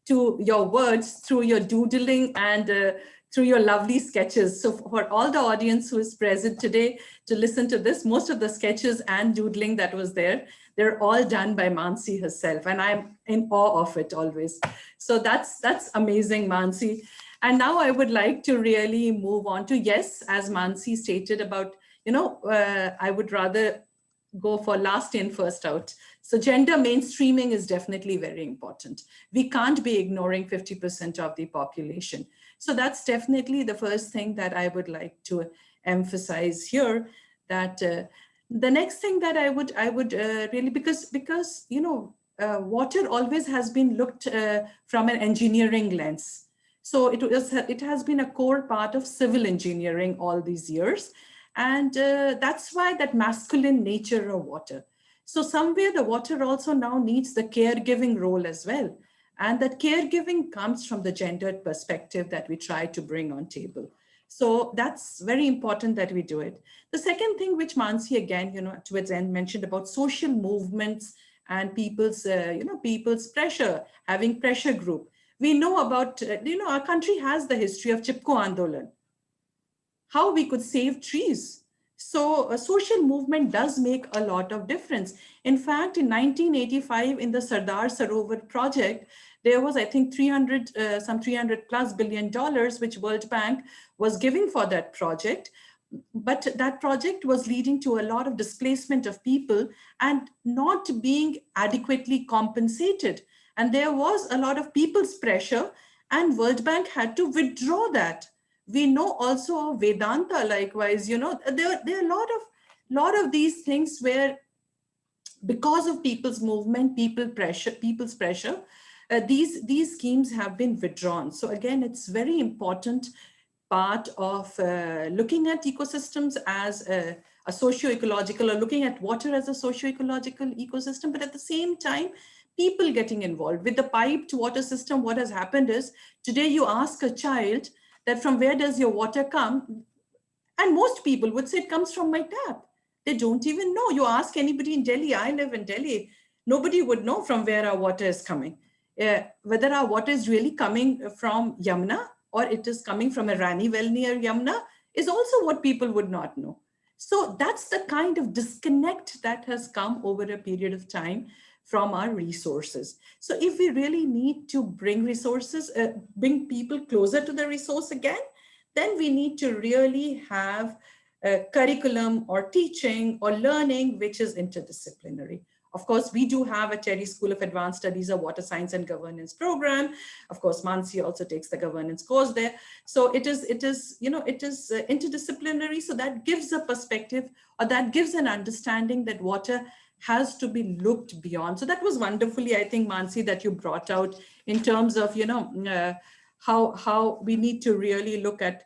to your words through your doodling and through your lovely sketches. So for all the audience who is present today to listen to this, most of the sketches and doodling that was there, they're all done by Mansi herself, and I'm in awe of it always. So that's amazing, Mansi. And now I would like to really move on to, yes, as Mansi stated about, I would rather go for last in, first out. So gender mainstreaming is definitely very important. We can't be ignoring 50% of the population. So that's definitely the first thing that I would like to emphasize here, that the next thing that I would really, because water always has been looked from an engineering lens. So it has been a core part of civil engineering all these years. And that's why that masculine nature of water. So somewhere the water also now needs the caregiving role as well. And that caregiving comes from the gendered perspective that we try to bring on table. So that's very important that we do it. The second thing which Mansi again, towards the end mentioned about social movements and people's pressure, having pressure group. We know about, our country has the history of Chipko Andolan, how we could save trees. So a social movement does make a lot of difference. In fact, in 1985, in the Sardar Sarovar project, there was, I think, some $300+ billion, which World Bank was giving for that project. But that project was leading to a lot of displacement of people and not being adequately compensated. And there was a lot of people's pressure, and World Bank had to withdraw that. We know also Vedanta, likewise, there are a lot of these things where, because of people's movement, people's pressure, these schemes have been withdrawn. So again, it's very important part of looking at ecosystems as a socio-ecological, or looking at water as a socio-ecological ecosystem, but at the same time, people getting involved. With the piped water system, what has happened is, today you ask a child that from where does your water come? And most people would say it comes from my tap. They don't even know. You ask anybody in Delhi, I live in Delhi, nobody would know from where our water is coming. Whether our water is really coming from Yamuna or it is coming from a Rani well near Yamuna is also what people would not know. So that's the kind of disconnect that has come over a period of time from our resources. So if we really need to bring resources, bring people closer to the resource again, then we need to really have a curriculum or teaching or learning which is interdisciplinary. Of course, we do have a Terry School of Advanced Studies, a Water Science and Governance program. Of course, Mansi also takes the governance course there. So it is interdisciplinary. So that gives a perspective, or that gives an understanding that water has to be looked beyond. So that was wonderfully, I think, Mansi, that you brought out in terms of, how we need to really look at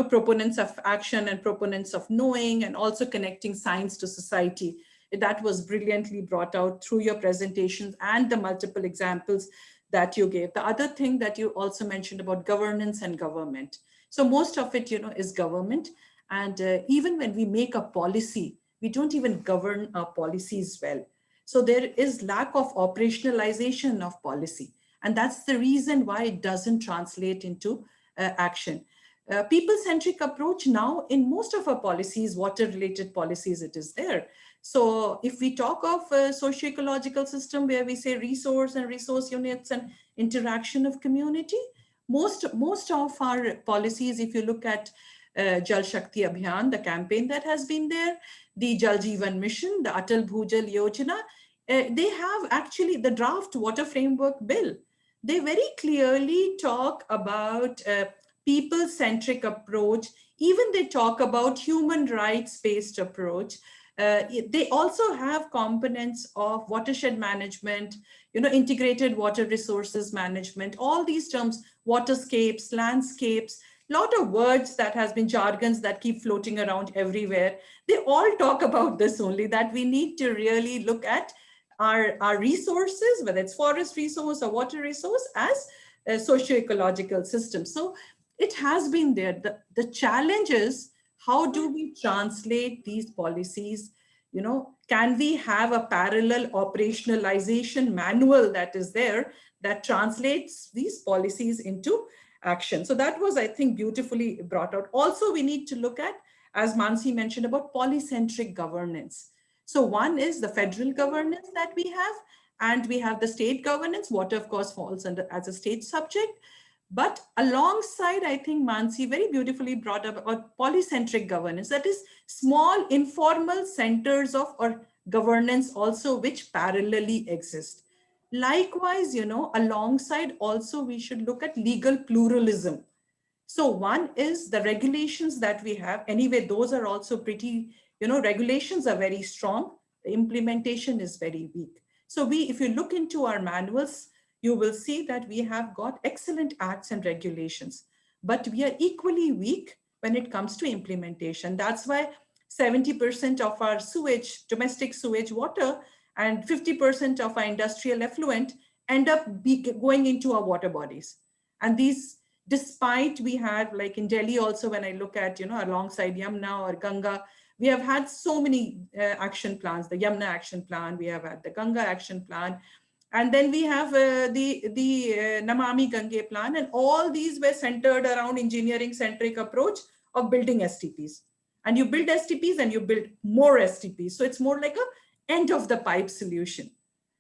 proponents of action and proponents of knowing, and also connecting science to society. That was brilliantly brought out through your presentations and the multiple examples that you gave. The other thing that you also mentioned about governance and government. So most of it, is government. And even when we make a policy, we don't even govern our policies well. So there is lack of operationalization of policy. And that's the reason why it doesn't translate into action. People-centric approach now in most of our policies, water-related policies, it is there. So if we talk of a socio-ecological system where we say resource and resource units and interaction of community, most of our policies, if you look at Jal Shakti Abhiyan, the campaign that has been there, the Jal Jeevan Mission, the Atal Bhujal Yojana, they have actually the draft water framework bill. They very clearly talk about people-centric approach. Even they talk about human rights-based approach. They also have components of watershed management, integrated water resources management, all these terms, waterscapes, landscapes, lot of words that has been jargons that keep floating around everywhere. They all talk about this only, that we need to really look at our resources, whether it's forest resource or water resource, as a socio-ecological system. So it has been there. The challenge is, how do we translate these policies? Can we have a parallel operationalization manual that is there that translates these policies into action? So that was, I think, beautifully brought out. Also, we need to look at, as Mansi mentioned, about polycentric governance. So one is the federal governance that we have, and we have the state governance. Water, of course, falls under as a state subject. But alongside, I think Mansi very beautifully brought up about polycentric governance, that is small informal centers of or governance also which parallelly exist. Likewise, alongside also we should look at legal pluralism. So one is the regulations that we have. Anyway, those are also pretty, regulations are very strong. The implementation is very weak. So if you look into our manuals, you will see that we have got excellent acts and regulations, but we are equally weak when it comes to implementation. That's why 70% of our sewage, domestic sewage water, and 50% of our industrial effluent end up going into our water bodies. And these, despite we had, like in Delhi also, when I look at, alongside Yamuna or Ganga, we have had so many action plans, the Yamuna action plan, we have had the Ganga action plan, and then we have the Namami Gange plan, and all these were centered around engineering-centric approach of building STPs. And you build STPs and you build more STPs. So it's more like a end of the pipe solution.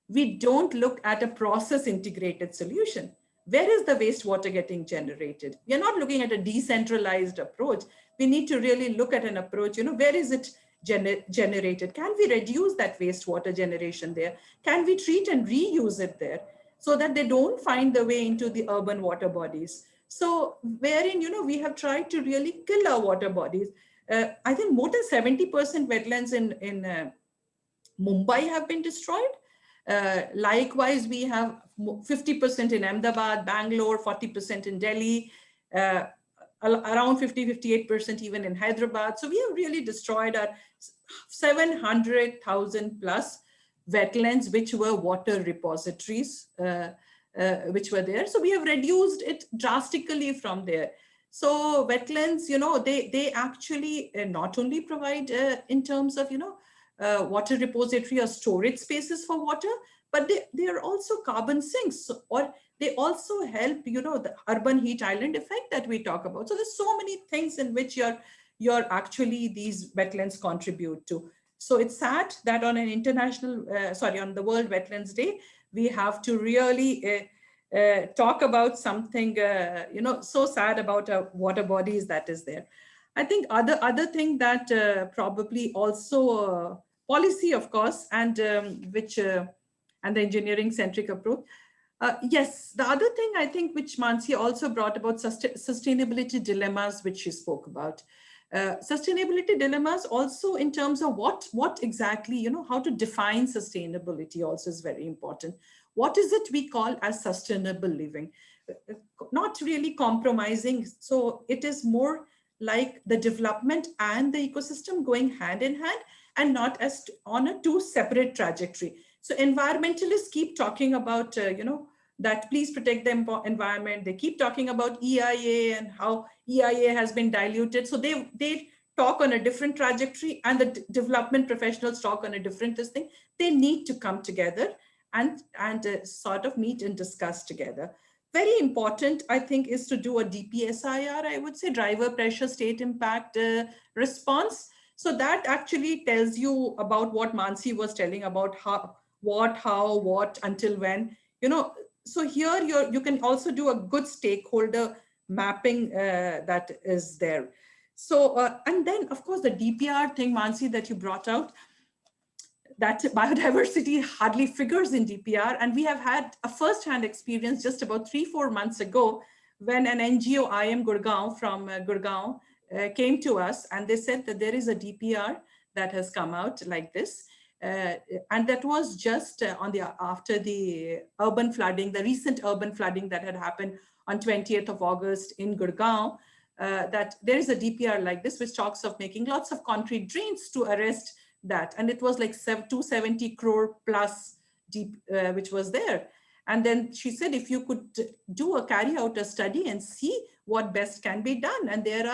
We don't look at a process integrated solution. Where is the wastewater getting generated? We are not looking at a decentralized approach. We need to really look at an approach, where is it generated? Can we reduce that wastewater generation there? Can we treat and reuse it there so that they don't find the way into the urban water bodies? So wherein, we have tried to really kill our water bodies. I think more than 70% wetlands in Mumbai have been destroyed. Likewise, we have 50% in Ahmedabad, Bangalore, 40% in Delhi, around 58% even in Hyderabad. So we have really destroyed our 700,000 plus wetlands, which were water repositories, which were there. So we have reduced it drastically from there. So wetlands, they actually not only provide in terms of, water repository or storage spaces for water, but they are also carbon sinks, or they also help, the urban heat island effect that we talk about. So there's so many things in which you're actually these wetlands contribute to. So it's sad that on an on the World Wetlands Day, we have to really talk about something, so sad about our water bodies that is there. I think other thing that probably also policy, of course, and which and the engineering centric approach. Yes, the other thing I think which Mansi also brought about sustainability dilemmas, which she spoke about. Sustainability dilemmas also in terms of what exactly, how to define sustainability also is very important. What is it we call as sustainable living? Not really compromising. So it is more like the development and the ecosystem going hand in hand, and not as on a two separate trajectory. So environmentalists keep talking about, that please protect the environment. They keep talking about EIA and how EIA has been diluted. So they talk on a different trajectory, and the development professionals talk on a different thing. They need to come together and sort of meet and discuss together. very important, I think, is to do a DPSIR, I would say, driver pressure state impact response. So that actually tells you about what Mansi was telling about how, what, until when, so here you can also do a good stakeholder mapping that is there. So, and then of course the DPR thing, Mansi, that you brought out, that biodiversity hardly figures in DPR. And we have had a first-hand experience just about 3-4 months ago when an NGO, IM Gurgaon from Gurgaon, came to us and they said that there is a DPR that has come out like this. And that was just after the urban flooding, the recent urban flooding that had happened on 20th of August in Gurgaon, that there is a DPR like this, which talks of making lots of concrete drains to arrest that. And it was like 270 crore plus deep, which was there. And then she said, if you could carry out a study and see what best can be done. And there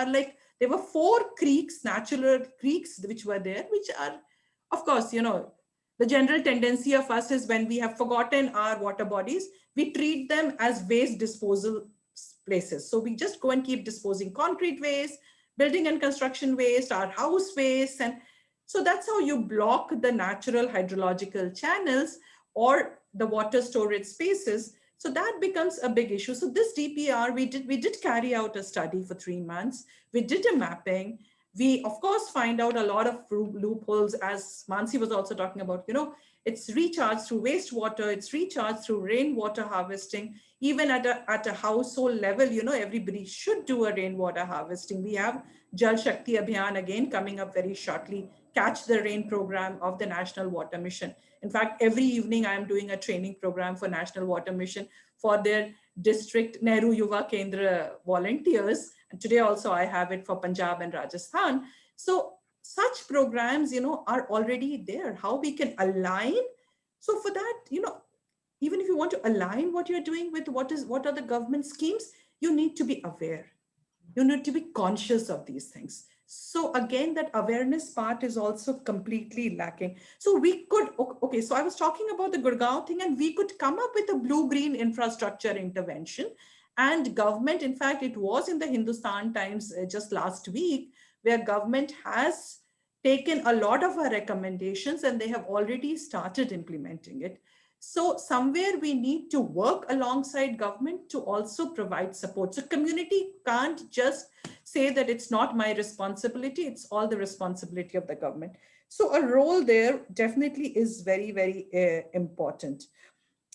were 4 creeks, natural creeks, which were there, which are, of course, the general tendency of us is when we have forgotten our water bodies, we treat them as waste disposal places. So we just go and keep disposing concrete waste, building and construction waste, our house waste, and so that's how you block the natural hydrological channels or the water storage spaces. So that becomes a big issue. So this DPR, we did carry out a study for 3 months. We did a mapping. We, of course, find out a lot of loopholes, as Mansi was also talking about, it's recharged through wastewater, it's recharged through rainwater harvesting. Even at a household level, everybody should do a rainwater harvesting. We have Jal Shakti Abhiyan again coming up very shortly, Catch the Rain program of the National Water Mission. In fact, every evening I'm doing a training program for National Water Mission for their district Nehru Yuva Kendra volunteers. And today also I have it for Punjab and Rajasthan. So such programs, are already there. How we can align. So for that, even if you want to align what you're doing with what are the government schemes, you need to be aware. You need to be conscious of these things. So again, that awareness part is also completely lacking. So we could, okay, so I was talking about the Gurgaon thing, and we could come up with a blue-green infrastructure intervention. And government, in fact, it was in the Hindustan Times just last week, where government has taken a lot of our recommendations and they have already started implementing it. So somewhere we need to work alongside government to also provide support. So community can't just say that it's not my responsibility, it's all the responsibility of the government. So a role there definitely is very, very important.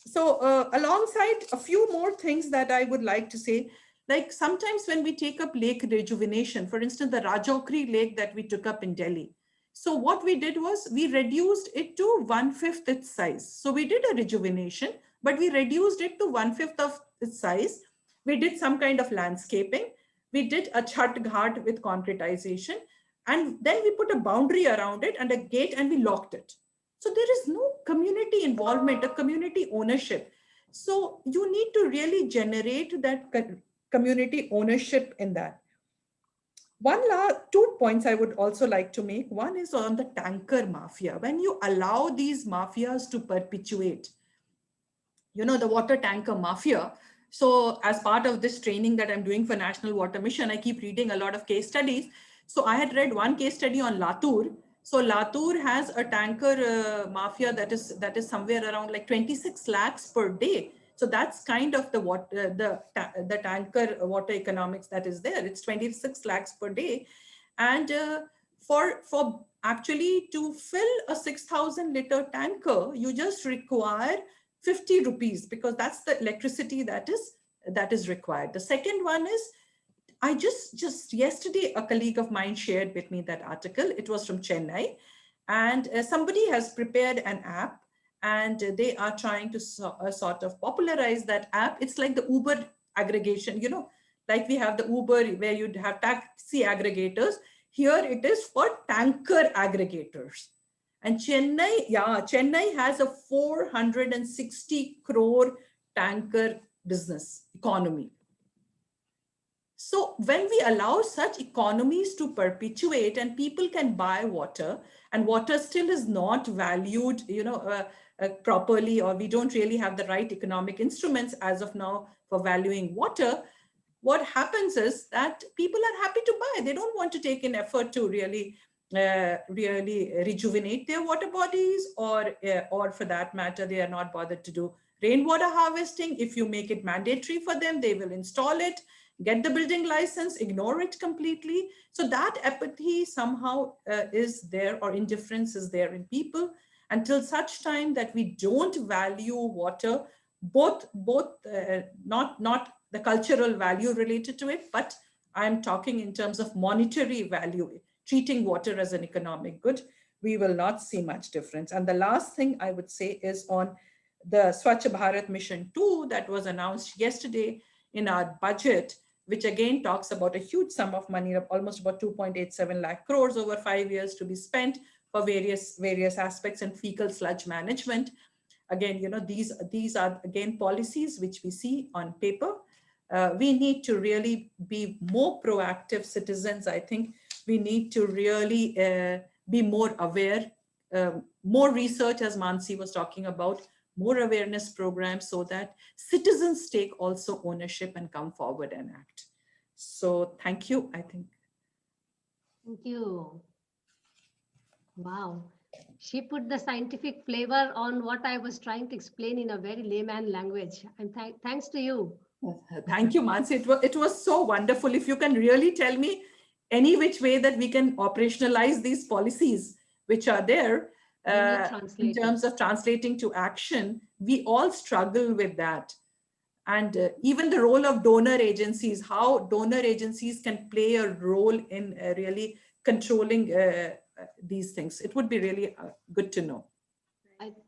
So alongside a few more things that I would like to say, like sometimes when we take up lake rejuvenation, for instance, the Rajouri lake that we took up in Delhi. So what we did was we reduced it to 1/5 its size. So we did a rejuvenation, but we reduced it to 1/5 of its size. We did some kind of landscaping. We did a chhat ghat with concretization. And then we put a boundary around it and a gate and we locked it. So there is no community involvement, a community ownership. So you need to really generate that community ownership in that. Two points I would also like to make. One is on the tanker mafia. When you allow these mafias to perpetuate, the water tanker mafia. So as part of this training that I'm doing for National Water Mission, I keep reading a lot of case studies. So I had read one case study on Latur. So Latur has a tanker mafia that is somewhere around like 26 lakhs per day. So that's kind of the tanker water economics that is there. It's 26 lakhs per day. And for actually to fill a 6,000 liter tanker, you just require 50 rupees because that's the electricity that is required. The second one is, I just yesterday, a colleague of mine shared with me that article. It was from Chennai, and somebody has prepared an app and they are trying to sort of popularize that app. It's like the Uber aggregation, like we have the Uber where you'd have taxi aggregators. Here it is for tanker aggregators. And Chennai has a 460 crore tanker business economy. So when we allow such economies to perpetuate and people can buy water, and water still is not valued, properly, or we don't really have the right economic instruments as of now for valuing water, what happens is that people are happy to buy. They don't want to take an effort to really rejuvenate their water bodies, or for that matter, they are not bothered to do rainwater harvesting. If you make it mandatory for them, they will install it, get the building license, ignore it completely. So that apathy somehow is there, or indifference is there in people, until such time that we don't value water, both not the cultural value related to it, but I'm talking in terms of monetary value, treating water as an economic good, we will not see much difference. And the last thing I would say is on the Swachh Bharat Mission 2 that was announced yesterday in our budget, which again talks about a huge sum of money of almost about 2.87 lakh crores over 5 years to be spent for various aspects in fecal sludge management. Again, these are again policies which we see on paper. We need to really be more proactive citizens. I think we need to really be more aware, more research, as Mansi was talking about, more awareness programs, so that citizens take also ownership and come forward and act. So thank you, I think. Thank you. Wow. She put the scientific flavor on what I was trying to explain in a very layman language. And thanks to you. Thank you, Mansi. It was so wonderful. If you can really tell me any which way that we can operationalize these policies which are there in terms of translating to action, we all struggle with that. And even the role of donor agencies, how donor agencies can play a role in really controlling these things. It would be really good to know.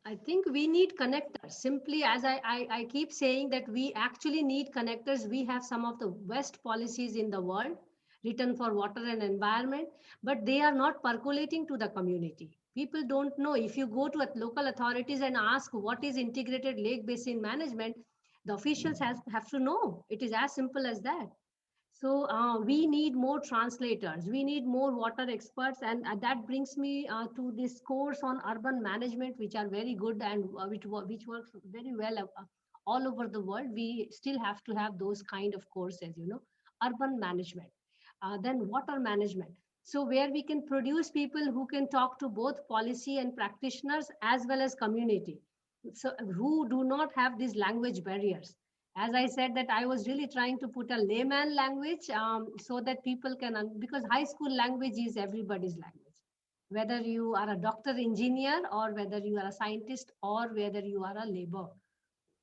I think we need connectors. Simply, as I keep saying, that we actually need connectors. We have some of the best policies in the world written for water and environment, but they are not percolating to the community. People don't know. If you go to local authorities and ask what is integrated lake basin management, the officials have to know. It is as simple as that. So we need more translators. We need more water experts, and that brings me to this course on urban management, which are very good and which works very well all over the world. We still have to have those kind of courses, urban management, then water management. So where we can produce people who can talk to both policy and practitioners as well as community, so who do not have these language barriers. As I said, that I was really trying to put a layman language so that people can, because high school language is everybody's language, whether you are a doctor, engineer, or whether you are a scientist, or whether you are a labor.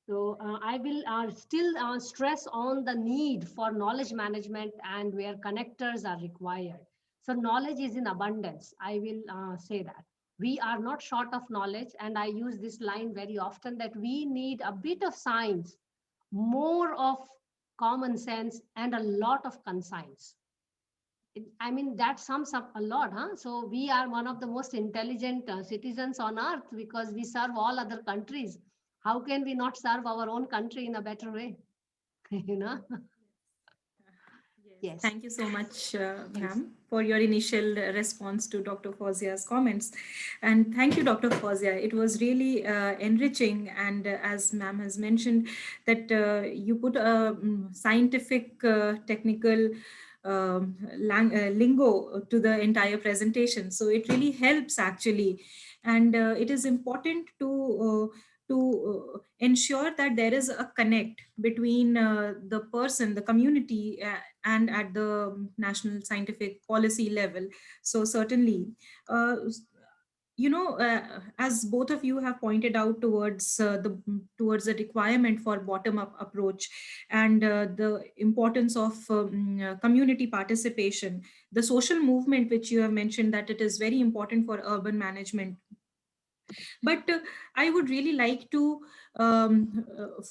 So I will still stress on the need for knowledge management and where connectors are required. So knowledge is in abundance. I will say that. We are not short of knowledge. And I use this line very often, that we need a bit of science, more of common sense, and a lot of conscience. I mean, that sums up a lot, huh? So we are one of the most intelligent citizens on earth because we serve all other countries. How can we not serve our own country in a better way? Yes. Thank you so much, ma'am, for your initial response to Dr. Fauzia's comments. And thank you, Dr. Fauzia. It was really enriching. And as ma'am has mentioned, that you put a scientific, technical lingo to the entire presentation. So it really helps actually. And it is important to ensure that there is a connect between the person, the community, and at the national scientific policy level. So certainly, as both of you have pointed out towards the requirement for bottom-up approach and the importance of community participation, the social movement which you have mentioned, that it is very important for urban management. But I would really like to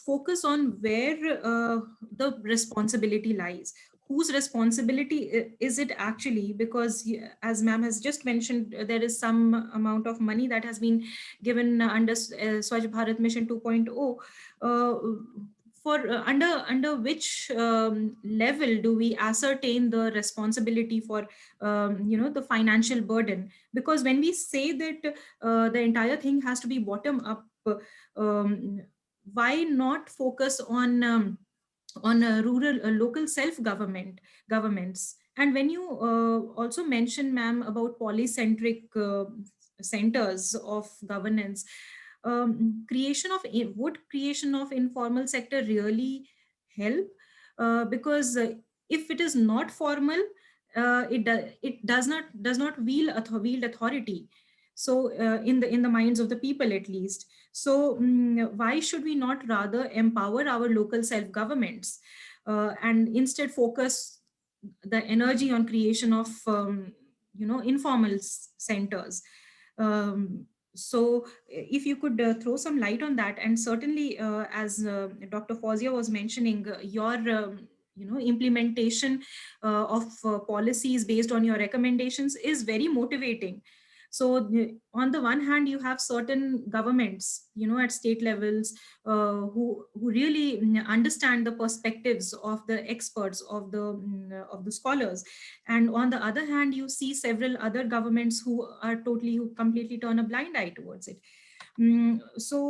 focus on where the responsibility lies. Whose responsibility is it actually? Because as ma'am has just mentioned, there is some amount of money that has been given under Swachh Bharat Mission 2.0 for under which level do we ascertain the responsibility for the financial burden? Because when we say that the entire thing has to be bottom up, um, why not focus on rural local self governments? And when you also mentioned, ma'am, about polycentric centers of governance, would creation of informal sector really help? Because if it is not formal, it does not wield authority, so in the minds of the people at least. So why should we not rather empower our local self governments, and instead focus the energy on creation of informal centers? So if you could throw some light on that. And certainly, as Dr. Fauziya was mentioning, your implementation of policies based on your recommendations is very motivating. So on the one hand, you have certain governments, at state levels, who really understand the perspectives of the experts, of the scholars. And on the other hand, you see several other governments who completely turn a blind eye towards it. So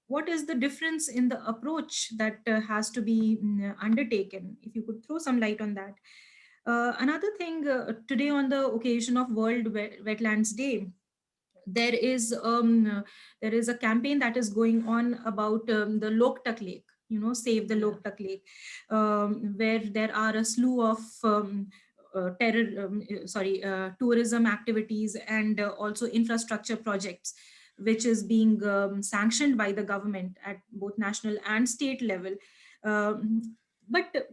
what is the difference in the approach that has to be undertaken? If you could throw some light on that. Another thing, today on the occasion of World Wetlands Day, there is a campaign that is going on about the Loktak Lake, save the Loktak Lake, where there are a slew of tourism activities and also infrastructure projects, which is being sanctioned by the government at both national and state level. But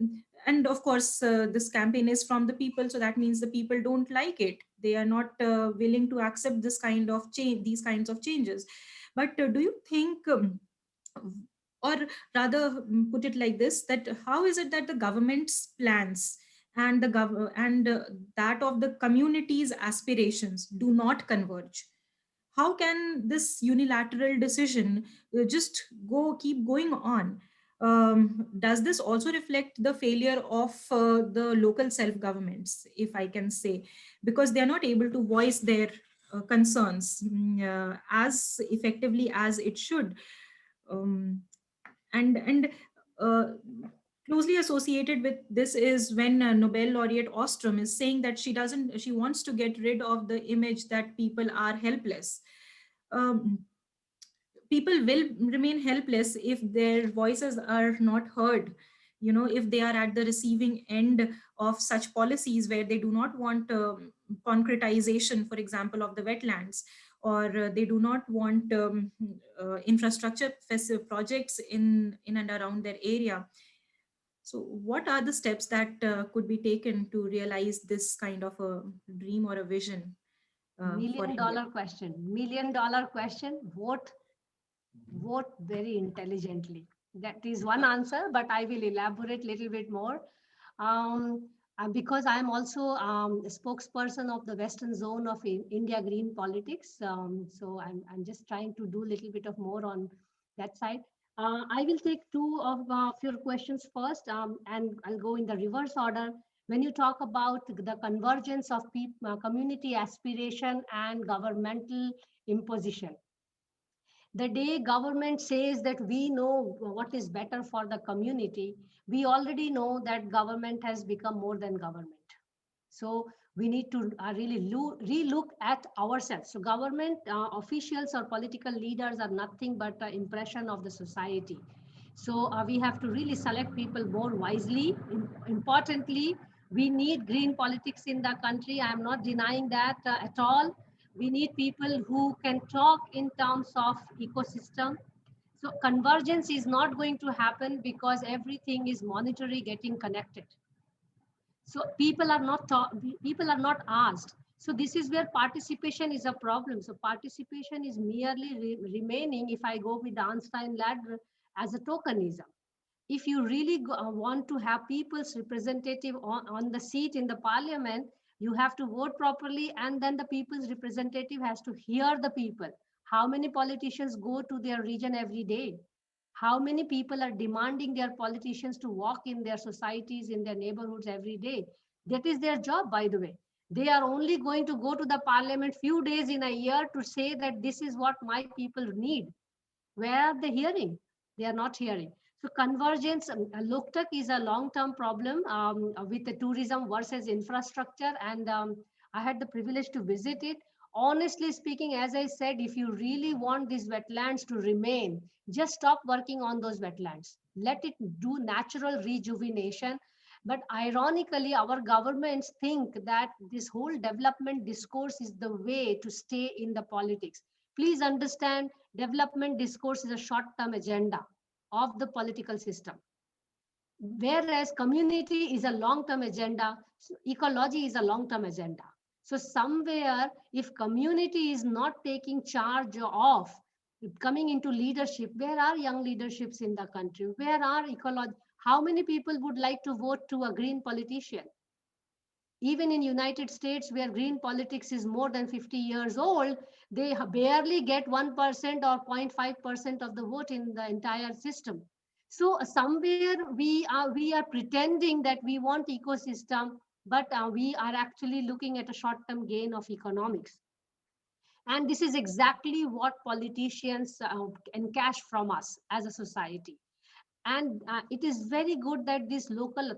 and of course, this campaign is from the people, so that means the people don't like it. They are not willing to accept this kind of change, these kinds of changes. But do you think, or rather, put it like this, that how is it that the government's plans and that of the community's aspirations do not converge? How can this unilateral decision just keep going on? Does this also reflect the failure of the local self governments, if I can say, because they are not able to voice their concerns as effectively as it should? um, and uh, Closely associated with this is when Nobel laureate Ostrom is saying that she wants to get rid of the image that people are helpless. um, People will remain helpless if their voices are not heard, if they are at the receiving end of such policies where they do not want concretization, for example, of the wetlands, or they do not want infrastructure projects in and around their area. So what are the steps that could be taken to realize this kind of a dream or a vision for Million India? dollar question. Million dollar question. Vote very intelligently. That is one answer, but I will elaborate a little bit more. Because I'm also a spokesperson of the Western Zone of India Green Politics. So I'm just trying to do a little bit of more on that side. I will take two of your questions first, and I'll go in the reverse order. When you talk about the convergence of community aspiration and governmental imposition, the day government says that we know what is better for the community, we already know that government has become more than government. So we need to really relook at ourselves. So government officials or political leaders are nothing but an impression of the society. So we have to really select people more wisely. Importantly, we need green politics in the country. I'm not denying that at all. We need people who can talk in terms of ecosystem. So convergence is not going to happen because everything is monetary getting connected. So people are not asked. So this is where participation is a problem. So participation is merely remaining, if I go with the Einstein ladder, as a tokenism. If you really want to have people's representative on the seat in the parliament, you have to vote properly, and then the people's representative has to hear the people. How many politicians go to their region every day? How many people are demanding their politicians to walk in their societies, in their neighborhoods every day? That is their job, by the way. They are only going to go to the parliament few days in a year to say that this is what my people need. Where are they hearing? They are not hearing. So convergence, Loktak is a long-term problem with the tourism versus infrastructure. And I had the privilege to visit it. Honestly speaking, as I said, if you really want these wetlands to remain, just stop working on those wetlands. Let it do natural rejuvenation. But ironically, our governments think that this whole development discourse is the way to stay in the politics. Please understand, development discourse is a short-term agenda of the political system, whereas community is a long-term agenda, ecology is a long-term agenda. So somewhere, if community is not taking charge of coming into leadership, where are young leaderships in the country? Where are ecology? How many people would like to vote to a green politician? Even in United States, where green politics is more than 50 years old, they barely get 1% or 0.5% of the vote in the entire system. So somewhere we are pretending that we want ecosystem, but we are actually looking at a short-term gain of economics. And this is exactly what politicians encash from us as a society. And it is very good that these local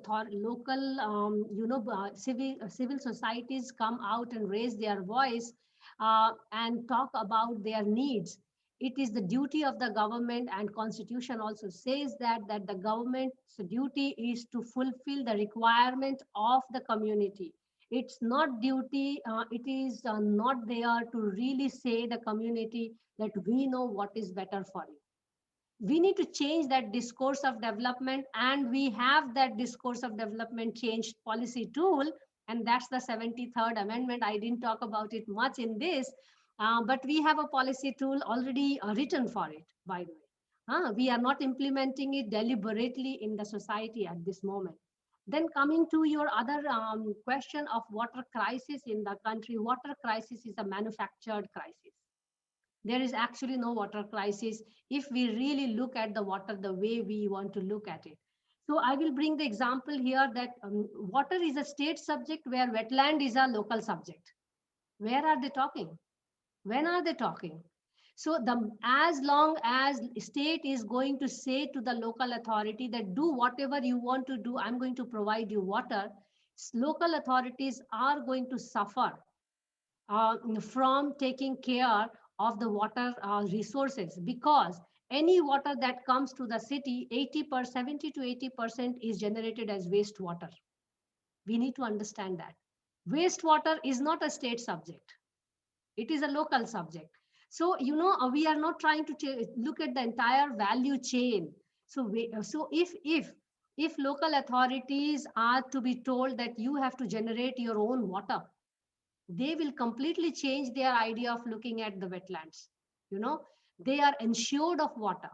civil societies come out and raise their voice and talk about their needs. It is the duty of the government, and constitution also says that the government's duty is to fulfill the requirement of the community. It's not duty, it is not there to really say the community that we know what is better for you. We need to change that discourse of development, and we have that discourse of development changed policy tool, and that's the 73rd amendment. I didn't talk about it much in this, but we have a policy tool already written for it, by the way. We are not implementing it deliberately in the society at this moment. Then coming to your other question of water crisis in the country, water crisis is a manufactured crisis. There is actually no water crisis if we really look at the water the way we want to look at it. So I will bring the example here that water is a state subject where wetland is a local subject. Where are they talking? When are they talking? So as long as state is going to say to the local authority that do whatever you want to do, I'm going to provide you water, local authorities are going to suffer from taking care of the water resources, because any water that comes to the city, 70 to 80% is generated as wastewater. We need to understand that. Wastewater is not a state subject. It is a local subject. So, we are not trying to look at the entire value chain. So, if local authorities are to be told that you have to generate your own water, they will completely change their idea of looking at the wetlands. They are ensured of water.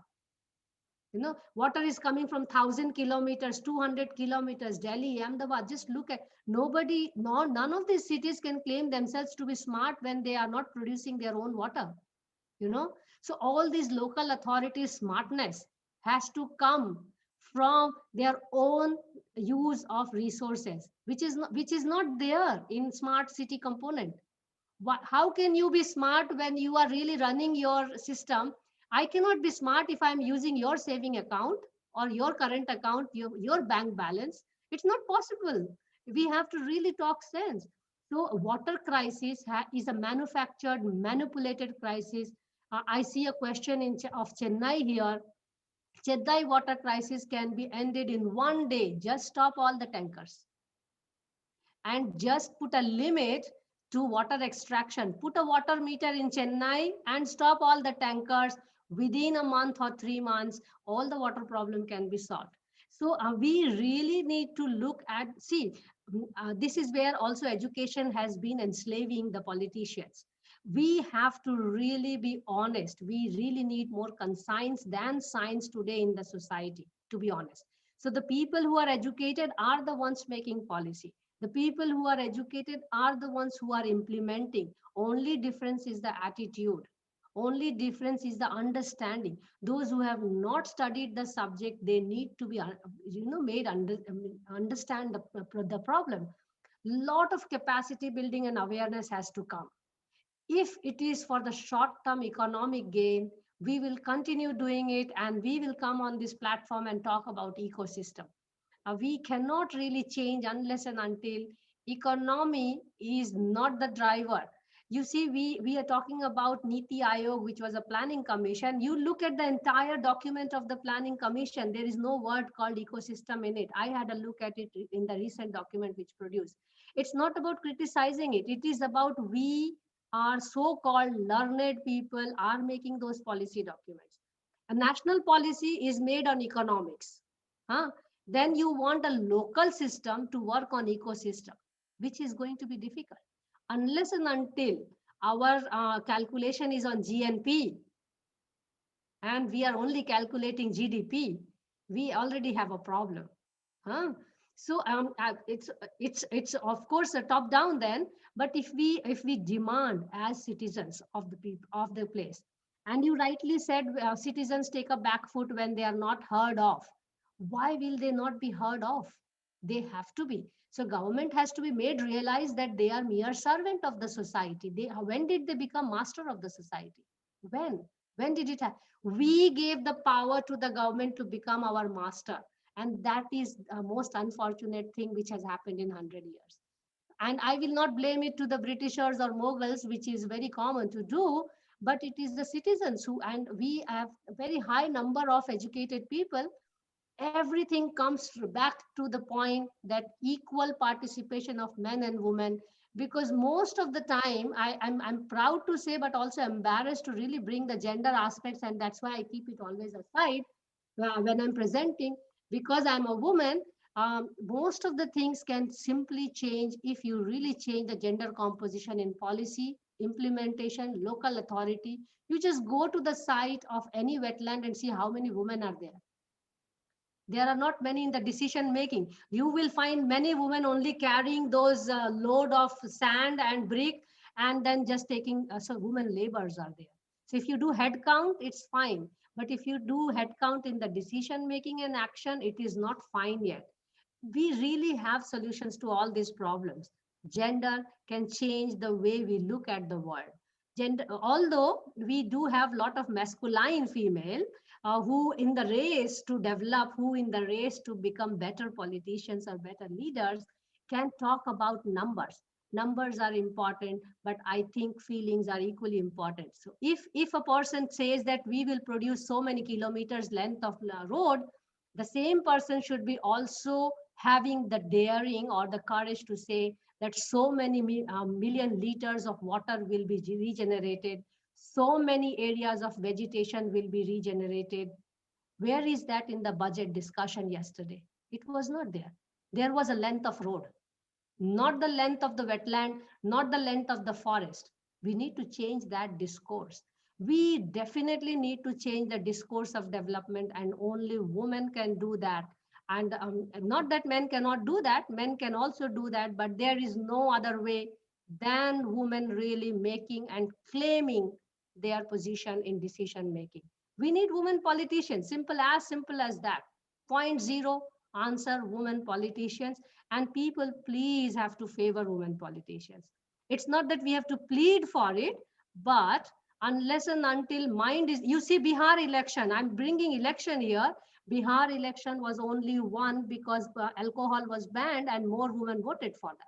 Water is coming from 1,000 kilometers, 200 kilometers, Delhi, Ahmedabad. Just look at none of these cities can claim themselves to be smart when they are not producing their own water. So all these local authorities smartness has to come from their own use of resources, which is not there in smart city component. How can you be smart when you are really running your system? I cannot be smart if I'm using your saving account or your current account, your bank balance. It's not possible. We have to really talk sense. So water crisis is a manufactured, manipulated crisis. I see a question of Chennai here. Chennai water crisis can be ended in one day. Just stop all the tankers and just put a limit to water extraction. Put a water meter in Chennai and stop all the tankers. Within a month or 3 months, all the water problem can be solved. So we really need to look at, this is where also education has been enslaving the politicians. We have to really be honest. We really need more conscience than science today in the society, to be honest. So the people who are educated are the ones making policy. The people who are educated are the ones who are implementing. Only difference is the attitude. Only difference is the understanding. Those who have not studied the subject, they need to be, made understand the problem. Lot of capacity building and awareness has to come. If it is for the short term economic gain, we will continue doing it, and we will come on this platform and talk about ecosystem. We cannot really change unless and until economy is not the driver. You see, we are talking about Niti Aayog, which was a planning commission. You look at the entire document of the planning commission, there is no word called ecosystem in it. I had a look at it in the recent document which produced. It's not about criticizing it. It is about we are so-called learned people are making those policy documents. A national policy is made on economics. Huh? Then you want a local system to work on ecosystem, which is going to be difficult. Unless and until our calculation is on GNP and we are only calculating GDP, we already have a problem. Huh? So it's of course a top down then, but if we demand as citizens of the people of the place, and you rightly said citizens take a back foot when they are not heard of. Why will they not be heard of? They have to be. So government has to be made realize that they are mere servant of the society. When did they become master of the society? When? When did it happen? We gave the power to the government to become our master. And that is the most unfortunate thing which has happened in 100 years. And I will not blame it to the Britishers or Mughals, which is very common to do, but it is the citizens who, and we have a very high number of educated people. Everything comes back to the point that equal participation of men and women, because most of the time I'm proud to say but also embarrassed to really bring the gender aspects, and that's why I keep it always aside when I'm presenting, because I'm a woman. Most of the things can simply change if you really change the gender composition in policy implementation, local authority. You just go to the site of any wetland and see how many women are there. There are not many in the decision making. You will find many women only carrying those load of sand and brick, and then just taking, so women laborers are there. So if you do head count, it's fine. But if you do head count in the decision making and action, it is not fine yet. We really have solutions to all these problems. Gender can change the way we look at the world. Gender, although we do have a lot of masculine female who in the race to develop, who in the race to become better politicians or better leaders, can talk about numbers. Numbers are important, but I think feelings are equally important. So if a person says that we will produce so many kilometers length of road, the same person should be also having the daring or the courage to say that so many million liters of water will be regenerated, so many areas of vegetation will be regenerated. Where is that in the budget discussion yesterday? It was not there. There was a length of road, not the length of the wetland, not the length of the forest. We need to change that discourse. We definitely need to change the discourse of development, and only women can do that. And not that men cannot do that, men can also do that, but there is no other way than women really making and claiming their position in decision making. We need women politicians, simple as that. Point zero answer, women politicians. And people, please have to favor women politicians. It's not that we have to plead for it, but unless and until mind is, you see Bihar election, I'm bringing election here. Bihar election was only won because alcohol was banned and more women voted for that.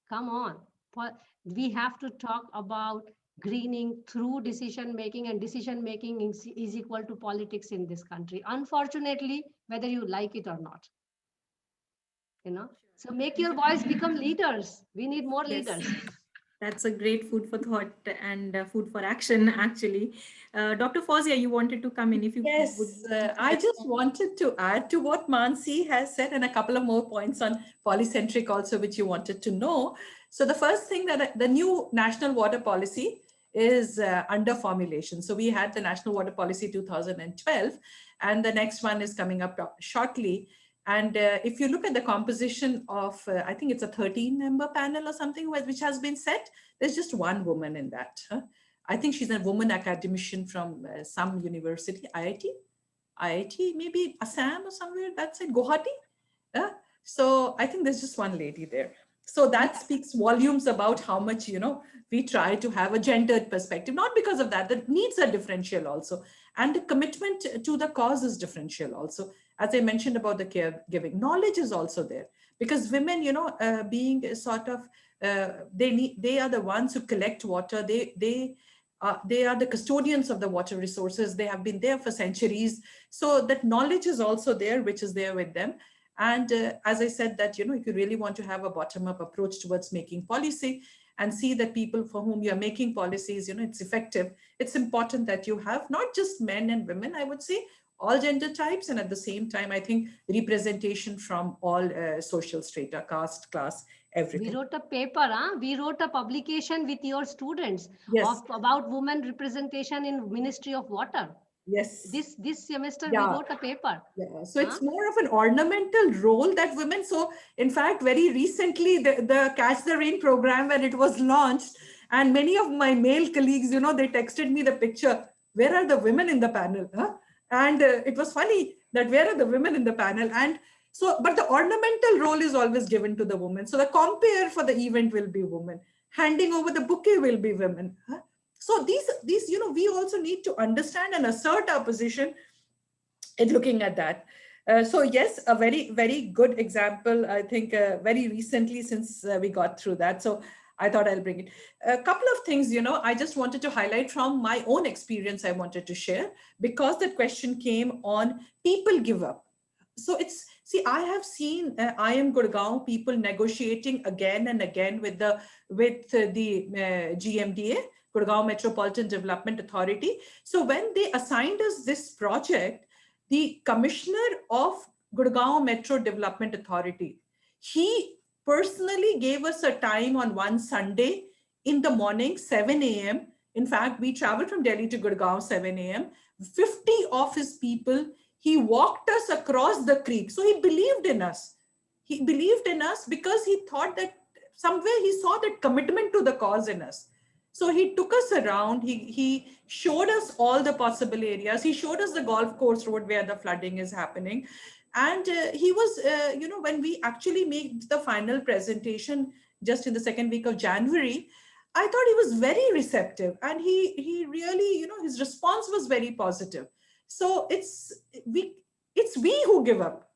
Come on. We have to talk about greening through decision making, and decision making is equal to politics in this country, unfortunately, whether you like it or not. So make your boys become leaders. We need more leaders. That's a great food for thought and food for action, actually. Dr. Fawzia, you wanted to come in. If you Yes, I just wanted to add to what Mansi has said, and a couple of more points on polycentric also, which you wanted to know. So the first thing, that the new national water policy is under formulation. So we had the National Water Policy 2012, and the next one is coming up shortly. And if you look at the composition of, I think it's a 13-member panel or something which has been set, there's just one woman in that. I think she's a woman academician from some university, IIT, maybe Assam or somewhere, that's it, Guwahati. So I think there's just one lady there. So that speaks volumes about how much, we try to have a gendered perspective. Not because of that, the needs are differential also. And the commitment to the cause is differential also. As I mentioned about the caregiving, knowledge is also there. Because women, being sort of, they are the ones who collect water. They are the custodians of the water resources. They have been there for centuries. So that knowledge is also there, which is there with them. And as I said that, if you really want to have a bottom-up approach towards making policy and see that people for whom you're making policies, it's effective, it's important that you have not just men and women, I would say, all gender types, and at the same time, I think representation from all social strata, caste, class, everything. We wrote a paper, we wrote a publication with your students about women representation in Ministry of Water. Yes. This semester we wrote a paper. Yeah. So it's more of an ornamental role that women. So in fact, very recently, the Catch the Rain program, when it was launched, and many of my male colleagues, they texted me the picture, where are the women in the panel? And it was funny that where are the women in the panel? And so, but the ornamental role is always given to the woman. So the compere for the event will be women. Handing over the bouquet will be women. So these, we also need to understand and assert our position in looking at that. So yes, a very, very good example, I think, very recently since we got through that. So I thought I'll bring it. A couple of things, I just wanted to highlight from my own experience I wanted to share, because that question came on people give up. So I have seen IIM Gurgaon people negotiating again and again with the GMDA, Gurgaon Metropolitan Development Authority. So when they assigned us this project, the commissioner of Gurgaon Metro Development Authority, he personally gave us a time on one Sunday in the morning, 7 a.m. In fact, we traveled from Delhi to Gurgaon, 7 a.m. 50 of his people, he walked us across the creek. So he believed in us. He believed in us because he thought that somewhere he saw that commitment to the cause in us. So he took us around, he showed us all the possible areas. He showed us the golf course road where the flooding is happening. And he was, when we actually made the final presentation just in the second week of January, I thought he was very receptive, and he really, his response was very positive. So it's we who give up.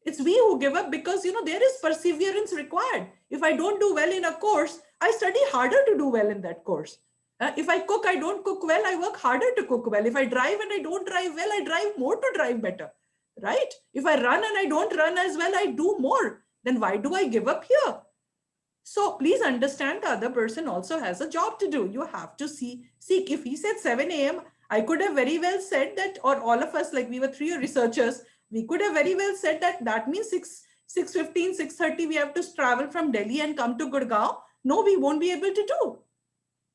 It's we who give up because, there is perseverance required. If I don't do well in a course, I study harder to do well in that course. If I cook, I don't cook well, I work harder to cook well. If I drive and I don't drive well, I drive more to drive better, right? If I run and I don't run as well, I do more. Then why do I give up here? So please understand the other person also has a job to do. You have to seek. If he said 7 a.m., I could have very well said that, or all of us, like we were 3 researchers, we could have very well said that means 6:15, 6:30, we have to travel from Delhi and come to Gurgaon. No, we won't be able to do.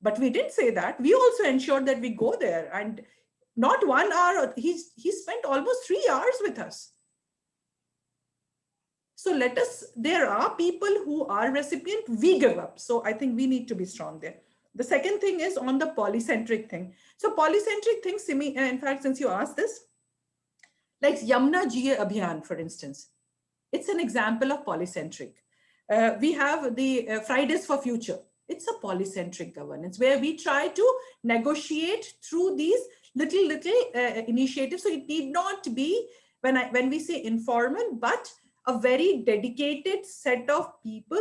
But we didn't say that. We also ensured that we go there, and not 1 hour, he spent almost 3 hours with us. So there are people who are recipient, we give up. So I think we need to be strong there. The second thing is on the polycentric thing. So polycentric things, Simi, in fact, since you asked this, like Yamuna GA Abhiyan, for instance, it's an example of polycentric. We have the Fridays for Future. It's a polycentric governance where we try to negotiate through these little initiatives. So it need not be, when we say informal, but a very dedicated set of people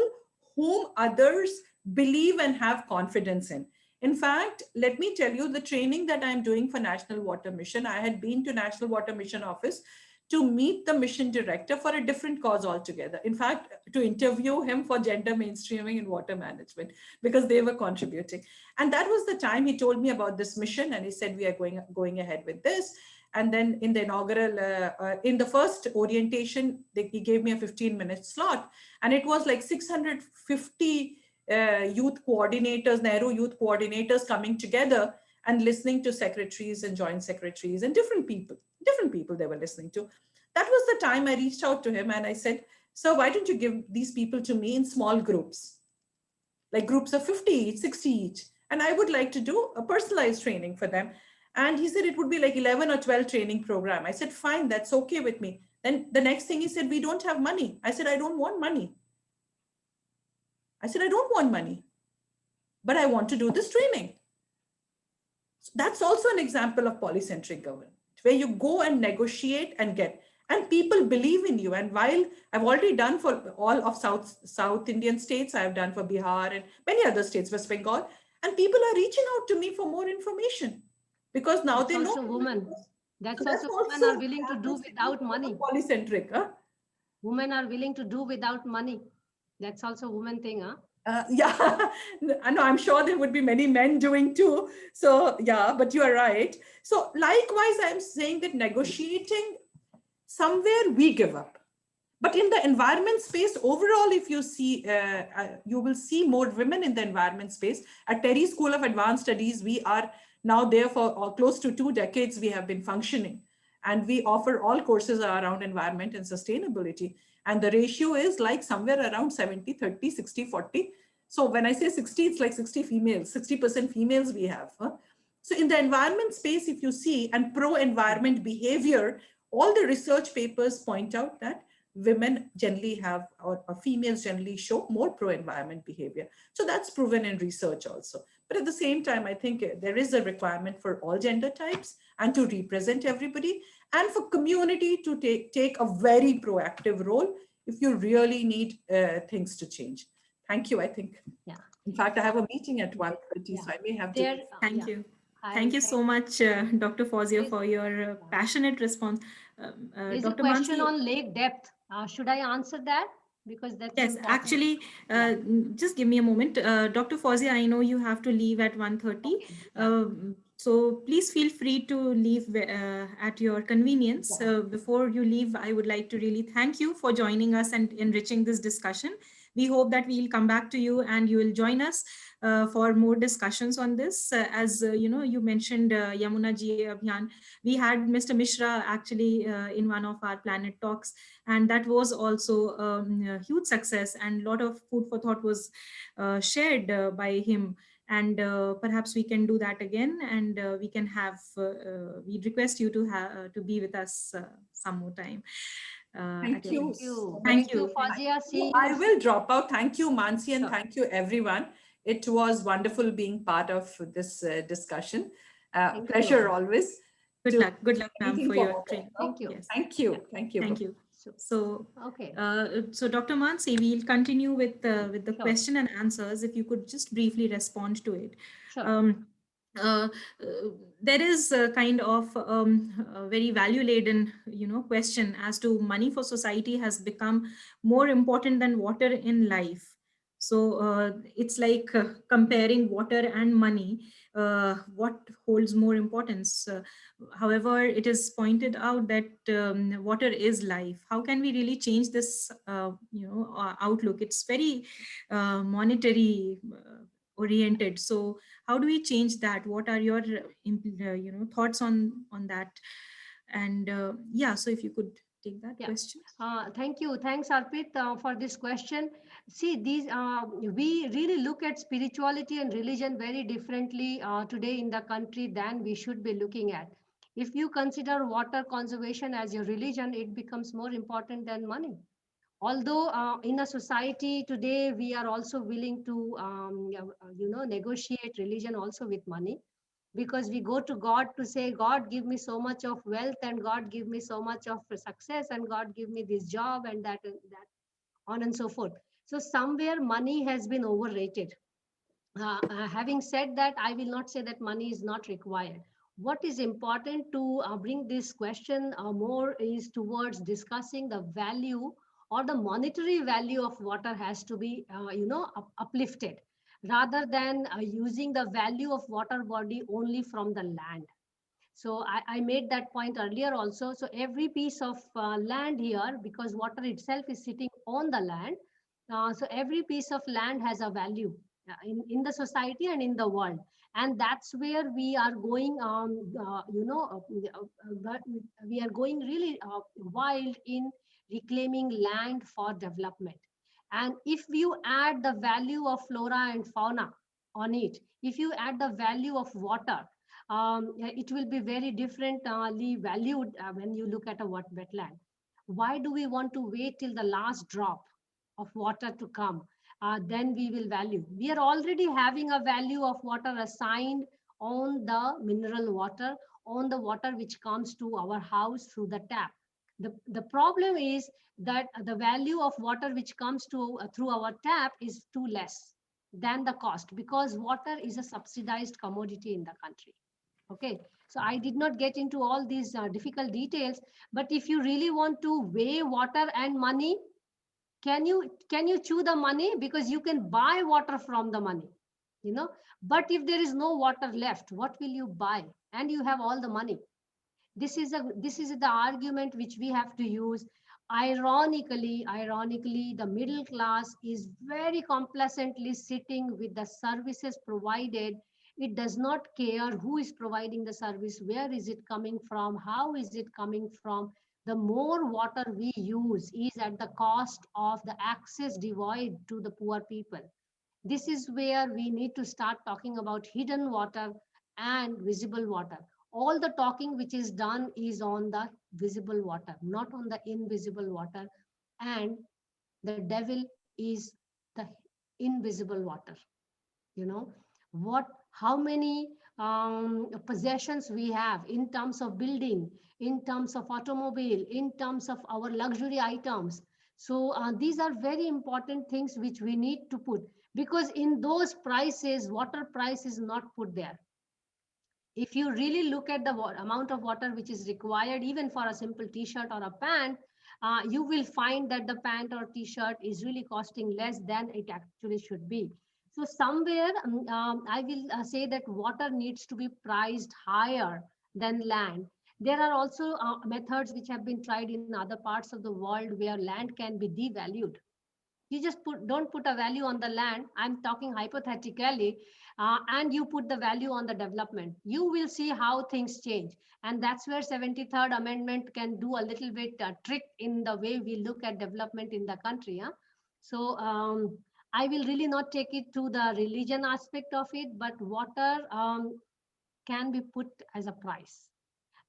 whom others believe and have confidence in. In fact, let me tell you the training that I'm doing for National Water Mission. I had been to National Water Mission office to meet the mission director for a different cause altogether. In fact, to interview him for gender mainstreaming in water management, because they were contributing. And that was the time he told me about this mission, and he said, we are going ahead with this. And then in the inaugural, in the first orientation, he gave me a 15-minute slot, and it was like 650 youth coordinators, Nehru youth coordinators coming together and listening to secretaries and joint secretaries and different people they were listening to. That was the time I reached out to him and I said, "Sir, why don't you give these people to me in small groups, like groups of 50 each, 60 each? And I would like to do a personalized training for them." And he said it would be like 11 or 12 training program. I said, "Fine, that's okay with me." Then the next thing he said, "We don't have money." I said, "I don't want money." I said, "I don't want money, but I want to do this training." That's also an example of polycentric government, where you go and negotiate and get, and people believe in you. And while I've already done for all of South Indian states, I've done for Bihar and many other states, West Bengal, and people are reaching out to me for more information because now That's they know. also women. So That's that's also women also are willing to do happens without money. polycentric. Huh? Women are willing to do without money. That's also woman thing, huh? Yeah, I know. I'm sure there would be many men doing too. So yeah, but you are right. So likewise, I'm saying that negotiating, somewhere we give up. But in the environment space overall, if you see, you will see more women in the environment space. At Terry School of Advanced Studies, we are now there for close to 2 decades. We have been functioning, and we offer all courses around environment and sustainability. And the ratio is like somewhere around 70, 30, 60, 40. So when I say 60, it's like 60 females, 60% females we have. Huh? So in the environment space, if you see, and pro-environment behavior, all the research papers point out that women generally have, or females generally show more pro-environment behavior. So that's proven in research also. But at the same time, I think there is a requirement for all gender types and to represent everybody, and for community to take a very proactive role if you really need things to change. Thank you, I think. Yeah. In fact, I have a meeting at 1:30, Yeah. so I may have There, to. Thank yeah. you. I Thank you thank- so much, Dr. Fawzia, for your passionate response. There's a Dr. question Mansi, on lake depth. Should I answer that? Because that's yes, important. actually, just give me a moment. Dr. Fawzia, I know you have to leave at 1:30. Okay, yeah. So please feel free to leave at your convenience. Before you leave, I would like to really thank you for joining us and enriching this discussion. We hope that we'll come back to you and you will join us for more discussions on this. As you know, you mentioned Yamuna Ji Abhiyan. We had Mr. Mishra actually in one of our Planet Talks, and that was also a huge success, and a lot of food for thought was shared by him. And perhaps we can do that again, and we can have we request you to have to be with us some more time. Thank you. Thank you. Thank you. Fazia. See you. I will drop out. Thank you, Mansi, and Sure. thank you, everyone. It was wonderful being part of this discussion. Thank Pleasure you. always. Good to luck, ma'am, anything for your more. training. Thank you. Yes. Thank you. Thank you. Thank you. So, Okay. so Dr. Mansi, we'll continue with the Sure. question and answers. If you could just briefly respond to it. Sure. Uh, there is a kind of a very value laden, question as to money for society has become more important than water in life. So it's like comparing water and money. What holds more importance? However, it is pointed out that water is life. How can we really change this, outlook? It's very monetary oriented. So how do we change that? What are your thoughts on that? And yeah, so if you could take that question. Thank you. Thanks, Arpit, for this question. See, these we really look at spirituality and religion very differently today in the country than we should be looking at. If you consider water conservation as your religion, it becomes more important than money. Although in a society today, we are also willing to, negotiate religion also with money, because we go to God to say, God, give me so much of wealth, and God, give me so much of success, and God, give me this job, and that, on and so forth. So somewhere money has been overrated. Having said that, I will not say that money is not required. What is important to bring this question more is towards discussing the value, or the monetary value of water has to be, uplifted, rather than using the value of water body only from the land. So I made that point earlier also. So every piece of land here, because water itself is sitting on the land, so every piece of land has a value in the society and in the world. And that's where we are going, we are going really wild in reclaiming land for development. And if you add the value of flora and fauna on it, if you add the value of water, it will be very differently valued when you look at a wetland. Why do we want to wait till the last drop of water to come? Then we will value. We are already having a value of water assigned on the mineral water, on the water which comes to our house through the tap. The problem is that the value of water which comes to through our tap is too less than the cost, because water is a subsidized commodity in the country. Okay, so I did not get into all these difficult details, but if you really want to weigh water and money, can you chew the money? Because you can buy water from the money, you know. But if there is no water left, what will you buy? And you have all the money. This is the argument which we have to use. Ironically, the middle class is very complacently sitting with the services provided. It does not care who is providing the service, where is it coming from, how is it coming from. The more water we use is at the cost of the access devoid to the poor people. This is where we need to start talking about hidden water and visible water. All the talking which is done is on the visible water, not on the invisible water. And the devil is the invisible water. You know what? How many possessions we have in terms of building, in terms of automobile, in terms of our luxury items. So these are very important things which we need to put, because in those prices, water price is not put there. If you really look at the amount of water which is required even for a simple t-shirt or a pant, you will find that the pant or t-shirt is really costing less than it actually should be. So somewhere I will say that water needs to be priced higher than land. There are also methods which have been tried in other parts of the world where land can be devalued. You just don't put a value on the land. I'm talking hypothetically. And you put the value on the development, you will see how things change. And that's where 73rd amendment can do a little bit trick in the way we look at development in the country. So I will really not take it to the religion aspect of it, but water can be put as a price,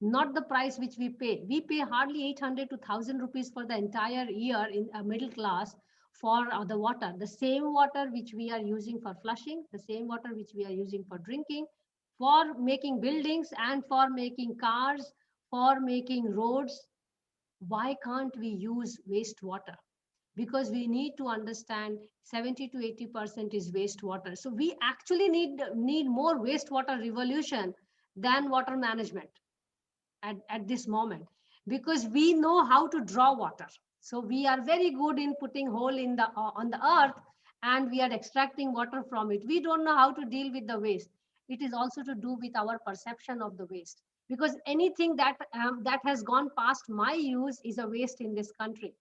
not the price which we pay. We pay hardly 800 to 1000 rupees for the entire year in a middle class for the water. The same water which we are using for flushing, the same water which we are using for drinking, for making buildings and for making cars, for making roads. Why can't we use wastewater? Because we need to understand 70 to 80% is wastewater. So we actually need more wastewater revolution than water management at this moment, because we know how to draw water. So we are very good in putting hole in the on the earth, and we are extracting water from it. We don't know how to deal with the waste. It is also to do with our perception of the waste, because anything that has gone past my use is a waste in this country.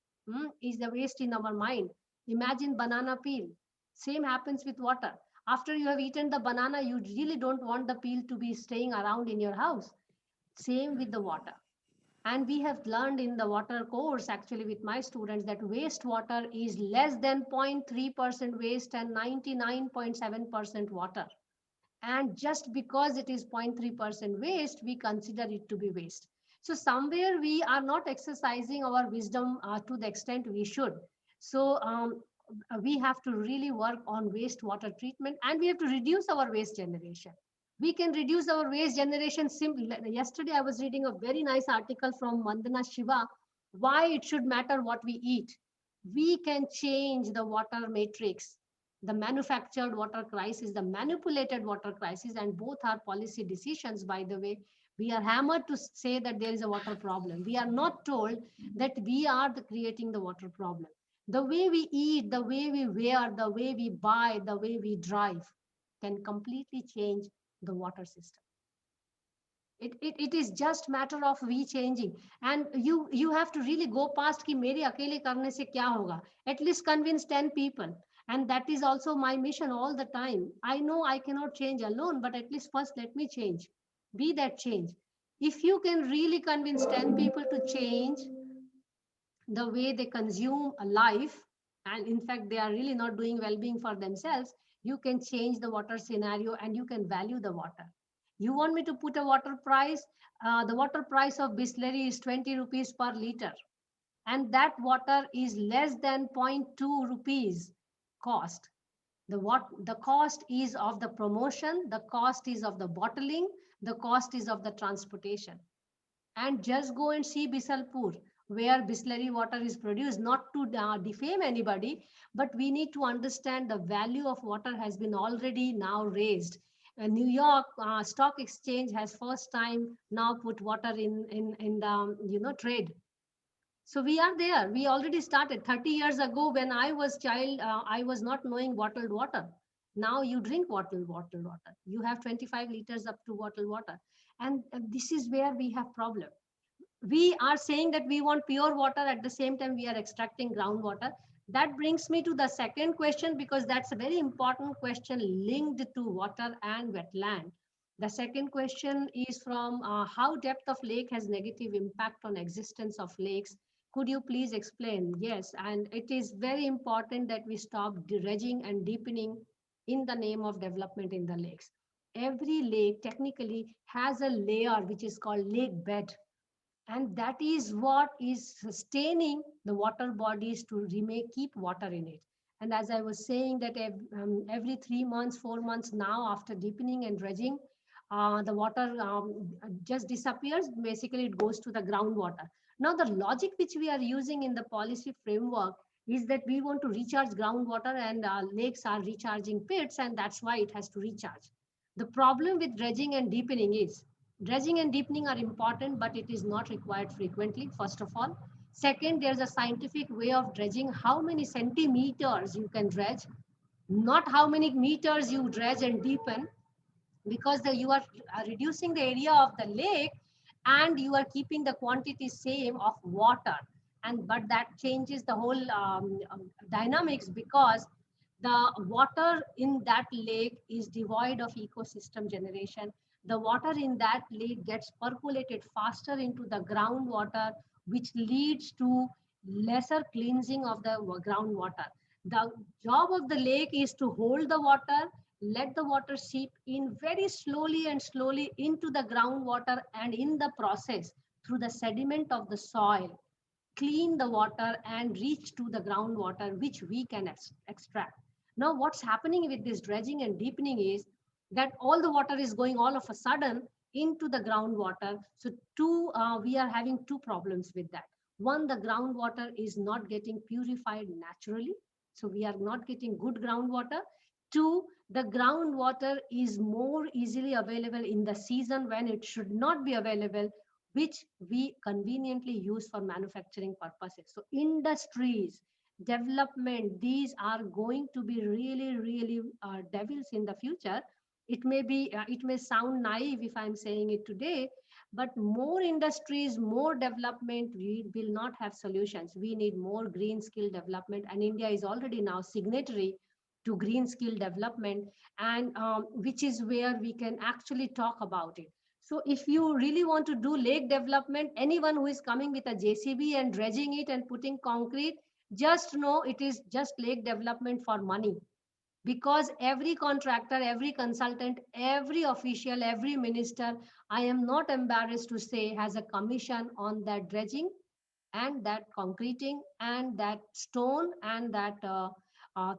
Is a waste in our mind. Imagine banana peel. Same happens with water. After you have eaten the banana, you really don't want the peel to be staying around in your house. Same with the water. And we have learned in the water course, actually, with my students, that wastewater is less than 0.3% waste and 99.7% water. And just because it is 0.3% waste, we consider it to be waste. So somewhere we are not exercising our wisdom to the extent we should. So we have to really work on wastewater treatment, and we have to reduce our waste generation. We can reduce our waste generation simply. Yesterday, I was reading a very nice article from Vandana Shiva, why it should matter what we eat. We can change the water matrix, the manufactured water crisis, the manipulated water crisis, and both are policy decisions, by the way. We are hammered to say that there is a water problem. We are not told that we are creating the water problem. The way we eat, the way we wear, the way we buy, the way we drive can completely change the water system. It is just matter of we changing. And you have to really go past ki mere akele karne se kya hoga. At least convince 10 people. And that is also my mission all the time. I know I cannot change alone, but at least first let me change. Be that change. If you can really convince 10 people to change the way they consume a life, and in fact they are really not doing well-being for themselves, you can change the water scenario and you can value the water. You want me to put a water price? The water price of Bisleri is 20 rupees per liter, and that water is less than zero point 0.2 rupees cost. The cost is of the promotion, the cost is of the bottling, the cost is of the transportation. And just go and see Bisalpur, where Bisleri water is produced, not to defame anybody, but we need to understand the value of water has been already now raised. New York Stock Exchange has first time now put water in the trade. So we are there. We already started 30 years ago. When I was child, I was not knowing bottled water. Now you drink bottled water. You have 25 liters up to bottled water. And this is where we have problem. We are saying that we want pure water, at the same time we are extracting groundwater. That brings me to the second question, because that's a very important question linked to water and wetland. The second question is from how depth of lake has negative impact on existence of lakes. Could you please explain? Yes, and it is very important that we stop dredging and deepening in the name of development in the lakes. Every lake technically has a layer which is called lake bed, and that is what is sustaining the water bodies to remain keep water in it. And as I was saying that every 3 months 4 months now, after deepening and dredging, the water just disappears. Basically it goes to the groundwater. Now the logic which we are using in the policy framework is that we want to recharge groundwater, and lakes are recharging pits, and that's why it has to recharge. The problem with dredging and deepening is dredging and deepening are important, but it is not required frequently, first of all. Second, there's a scientific way of dredging. How many centimeters you can dredge, not how many meters you dredge and deepen, because you are reducing the area of the lake and you are keeping the quantity same of water. And but that changes the whole dynamics, because the water in that lake is devoid of ecosystem generation. The water in that lake gets percolated faster into the groundwater, which leads to lesser cleansing of the groundwater. The job of the lake is to hold the water, let the water seep in very slowly and slowly into the groundwater, and in the process, through the sediment of the soil, clean the water and reach to the groundwater, which we can extract. Now, what's happening with this dredging and deepening is that all the water is going all of a sudden into the groundwater. So, we are having two problems with that. One, the groundwater is not getting purified naturally. So, we are not getting good groundwater. Two, the groundwater is more easily available in the season when it should not be available, which we conveniently use for manufacturing purposes. So industries, development, these are going to be really, really devils in the future. It may sound naive if I'm saying it today, but more industries, more development, we will not have solutions. We need more green skill development, and India is already now signatory to green skill development, and which is where we can actually talk about it. So if you really want to do lake development, anyone who is coming with a JCB and dredging it and putting concrete, just know it is just lake development for money. Because every contractor, every consultant, every official, every minister, I am not embarrassed to say, has a commission on that dredging and that concreting and that stone and that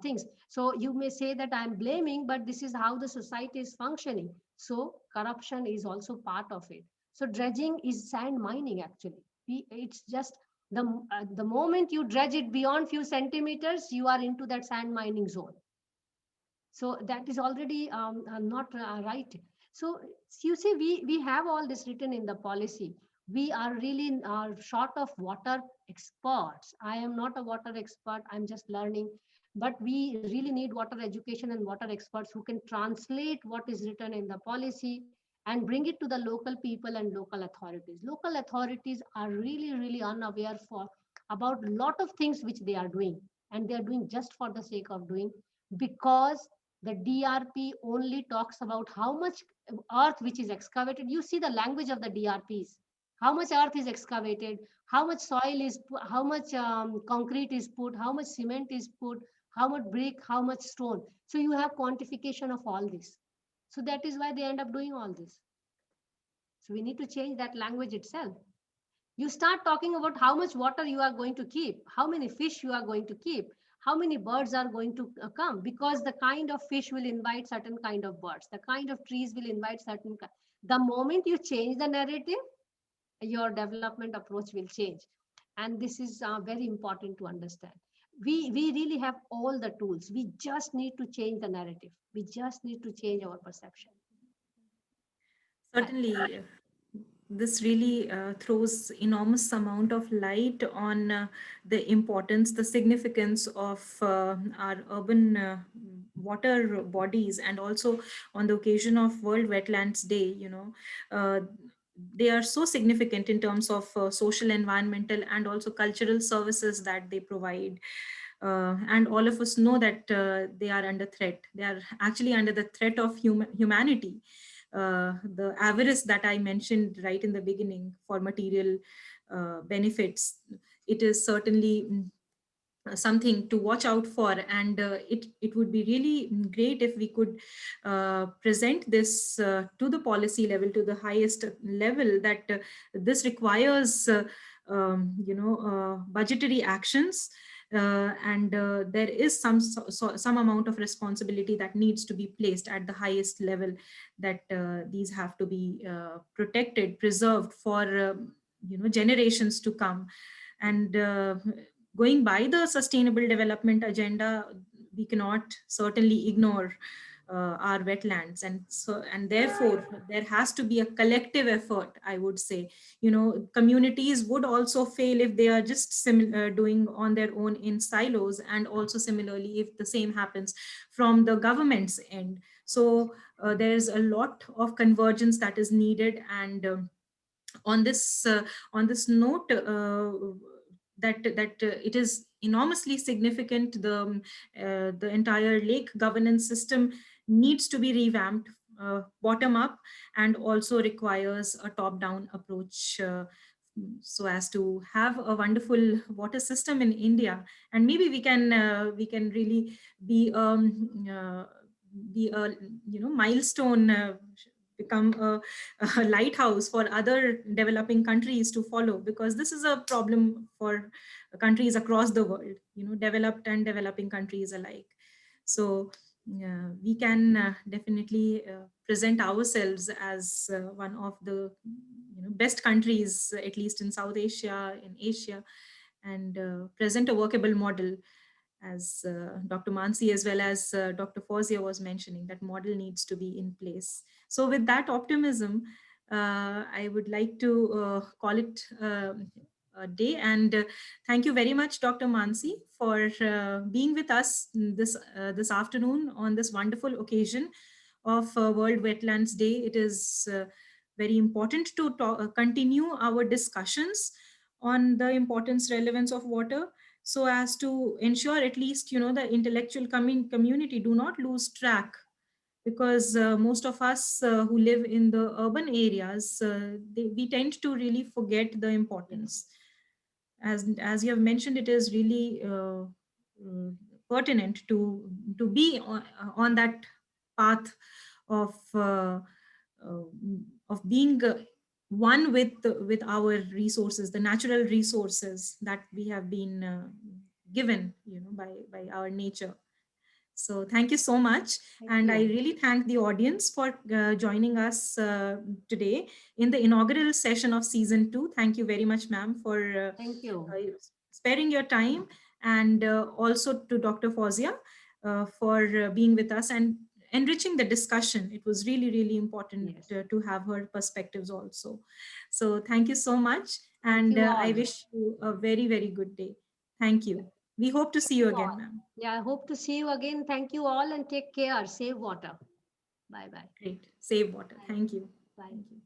things. So you may say that I'm blaming, but this is how the society is functioning. So corruption is also part of it. So dredging is sand mining actually. It's just the moment you dredge it beyond few centimeters, you are into that sand mining zone. So that is already not right. So you see, we have all this written in the policy. We are really short of water experts. I am not a water expert. I'm just learning. But we really need water education and water experts who can translate what is written in the policy and bring it to the local people and local authorities. Local authorities are really, really unaware for about a lot of things which they are doing. and they're doing just for the sake of doing, because the DRP only talks about how much earth which is excavated. You see the language of the DRPs, how much earth is excavated, how much soil is, how much concrete is put, how much cement is put, how much brick, how much stone. So you have quantification of all this. So that is why they end up doing all this. So we need to change that language itself. You start talking about how much water you are going to keep, how many fish you are going to keep, how many birds are going to come, because the kind of fish will invite certain kind of birds, the kind of trees will invite certain the moment you change the narrative, your development approach will change. And this is very important to understand. We really have all the tools, we just need to change the narrative, we just need to change our perception. Certainly, this really throws enormous amount of light on the importance, the significance of our urban water bodies, and also on the occasion of World Wetlands Day, they are so significant in terms of social, environmental, and also cultural services that they provide. And all of us know that they are under threat. They are actually under the threat of humanity. The avarice that I mentioned right in the beginning for material benefits, it is certainly something to watch out for. And it would be really great if we could present this to the policy level, to the highest level, that this requires budgetary actions, and there is some amount of responsibility that needs to be placed at the highest level, that these have to be protected, preserved for generations to come. And going by the Sustainable Development Agenda, we cannot certainly ignore our wetlands, and therefore there has to be a collective effort, I would say. Communities would also fail if they are just doing on their own in silos, and also similarly if the same happens from the government's end. So there's a lot of convergence that is needed. And on this note, that it is enormously significant. The entire lake governance system needs to be revamped bottom up, and also requires a top down approach, so as to have a wonderful water system in India. And maybe we can really be a milestone, become a lighthouse for other developing countries to follow, because this is a problem for countries across the world, developed and developing countries alike. So we can definitely present ourselves as one of the best countries, at least in South Asia, in Asia, and present a workable model, as Dr. Mansi as well as Dr. Fawzia was mentioning. That model needs to be in place. So with that optimism, I would like to call it a day. And thank you very much, Dr. Mansi, for being with us this afternoon on this wonderful occasion of World Wetlands Day. It is very important to continue our discussions on the importance, relevance of water, so as to ensure at least the intellectual community do not lose track. Because most of us who live in the urban areas, we tend to really forget the importance. As you have mentioned, it is really uh, pertinent to be on that path of uh, being one with our resources, the natural resources that we have been given by our nature. So thank you so much. And I really thank the audience for joining us today in the inaugural session of season 2. Thank you very much, ma'am, for Thank you. sparing your time, and also to Dr. Fawzia for being with us and enriching the discussion. It was really, really important to have her perspectives also. So thank you so much. And I wish you a very, very good day. Thank you. We hope to see you again, ma'am. Yeah, I hope to see you again. Thank you all, and take care. Save water. Bye-bye. Great. Save water. Thank you. Bye. Thank you.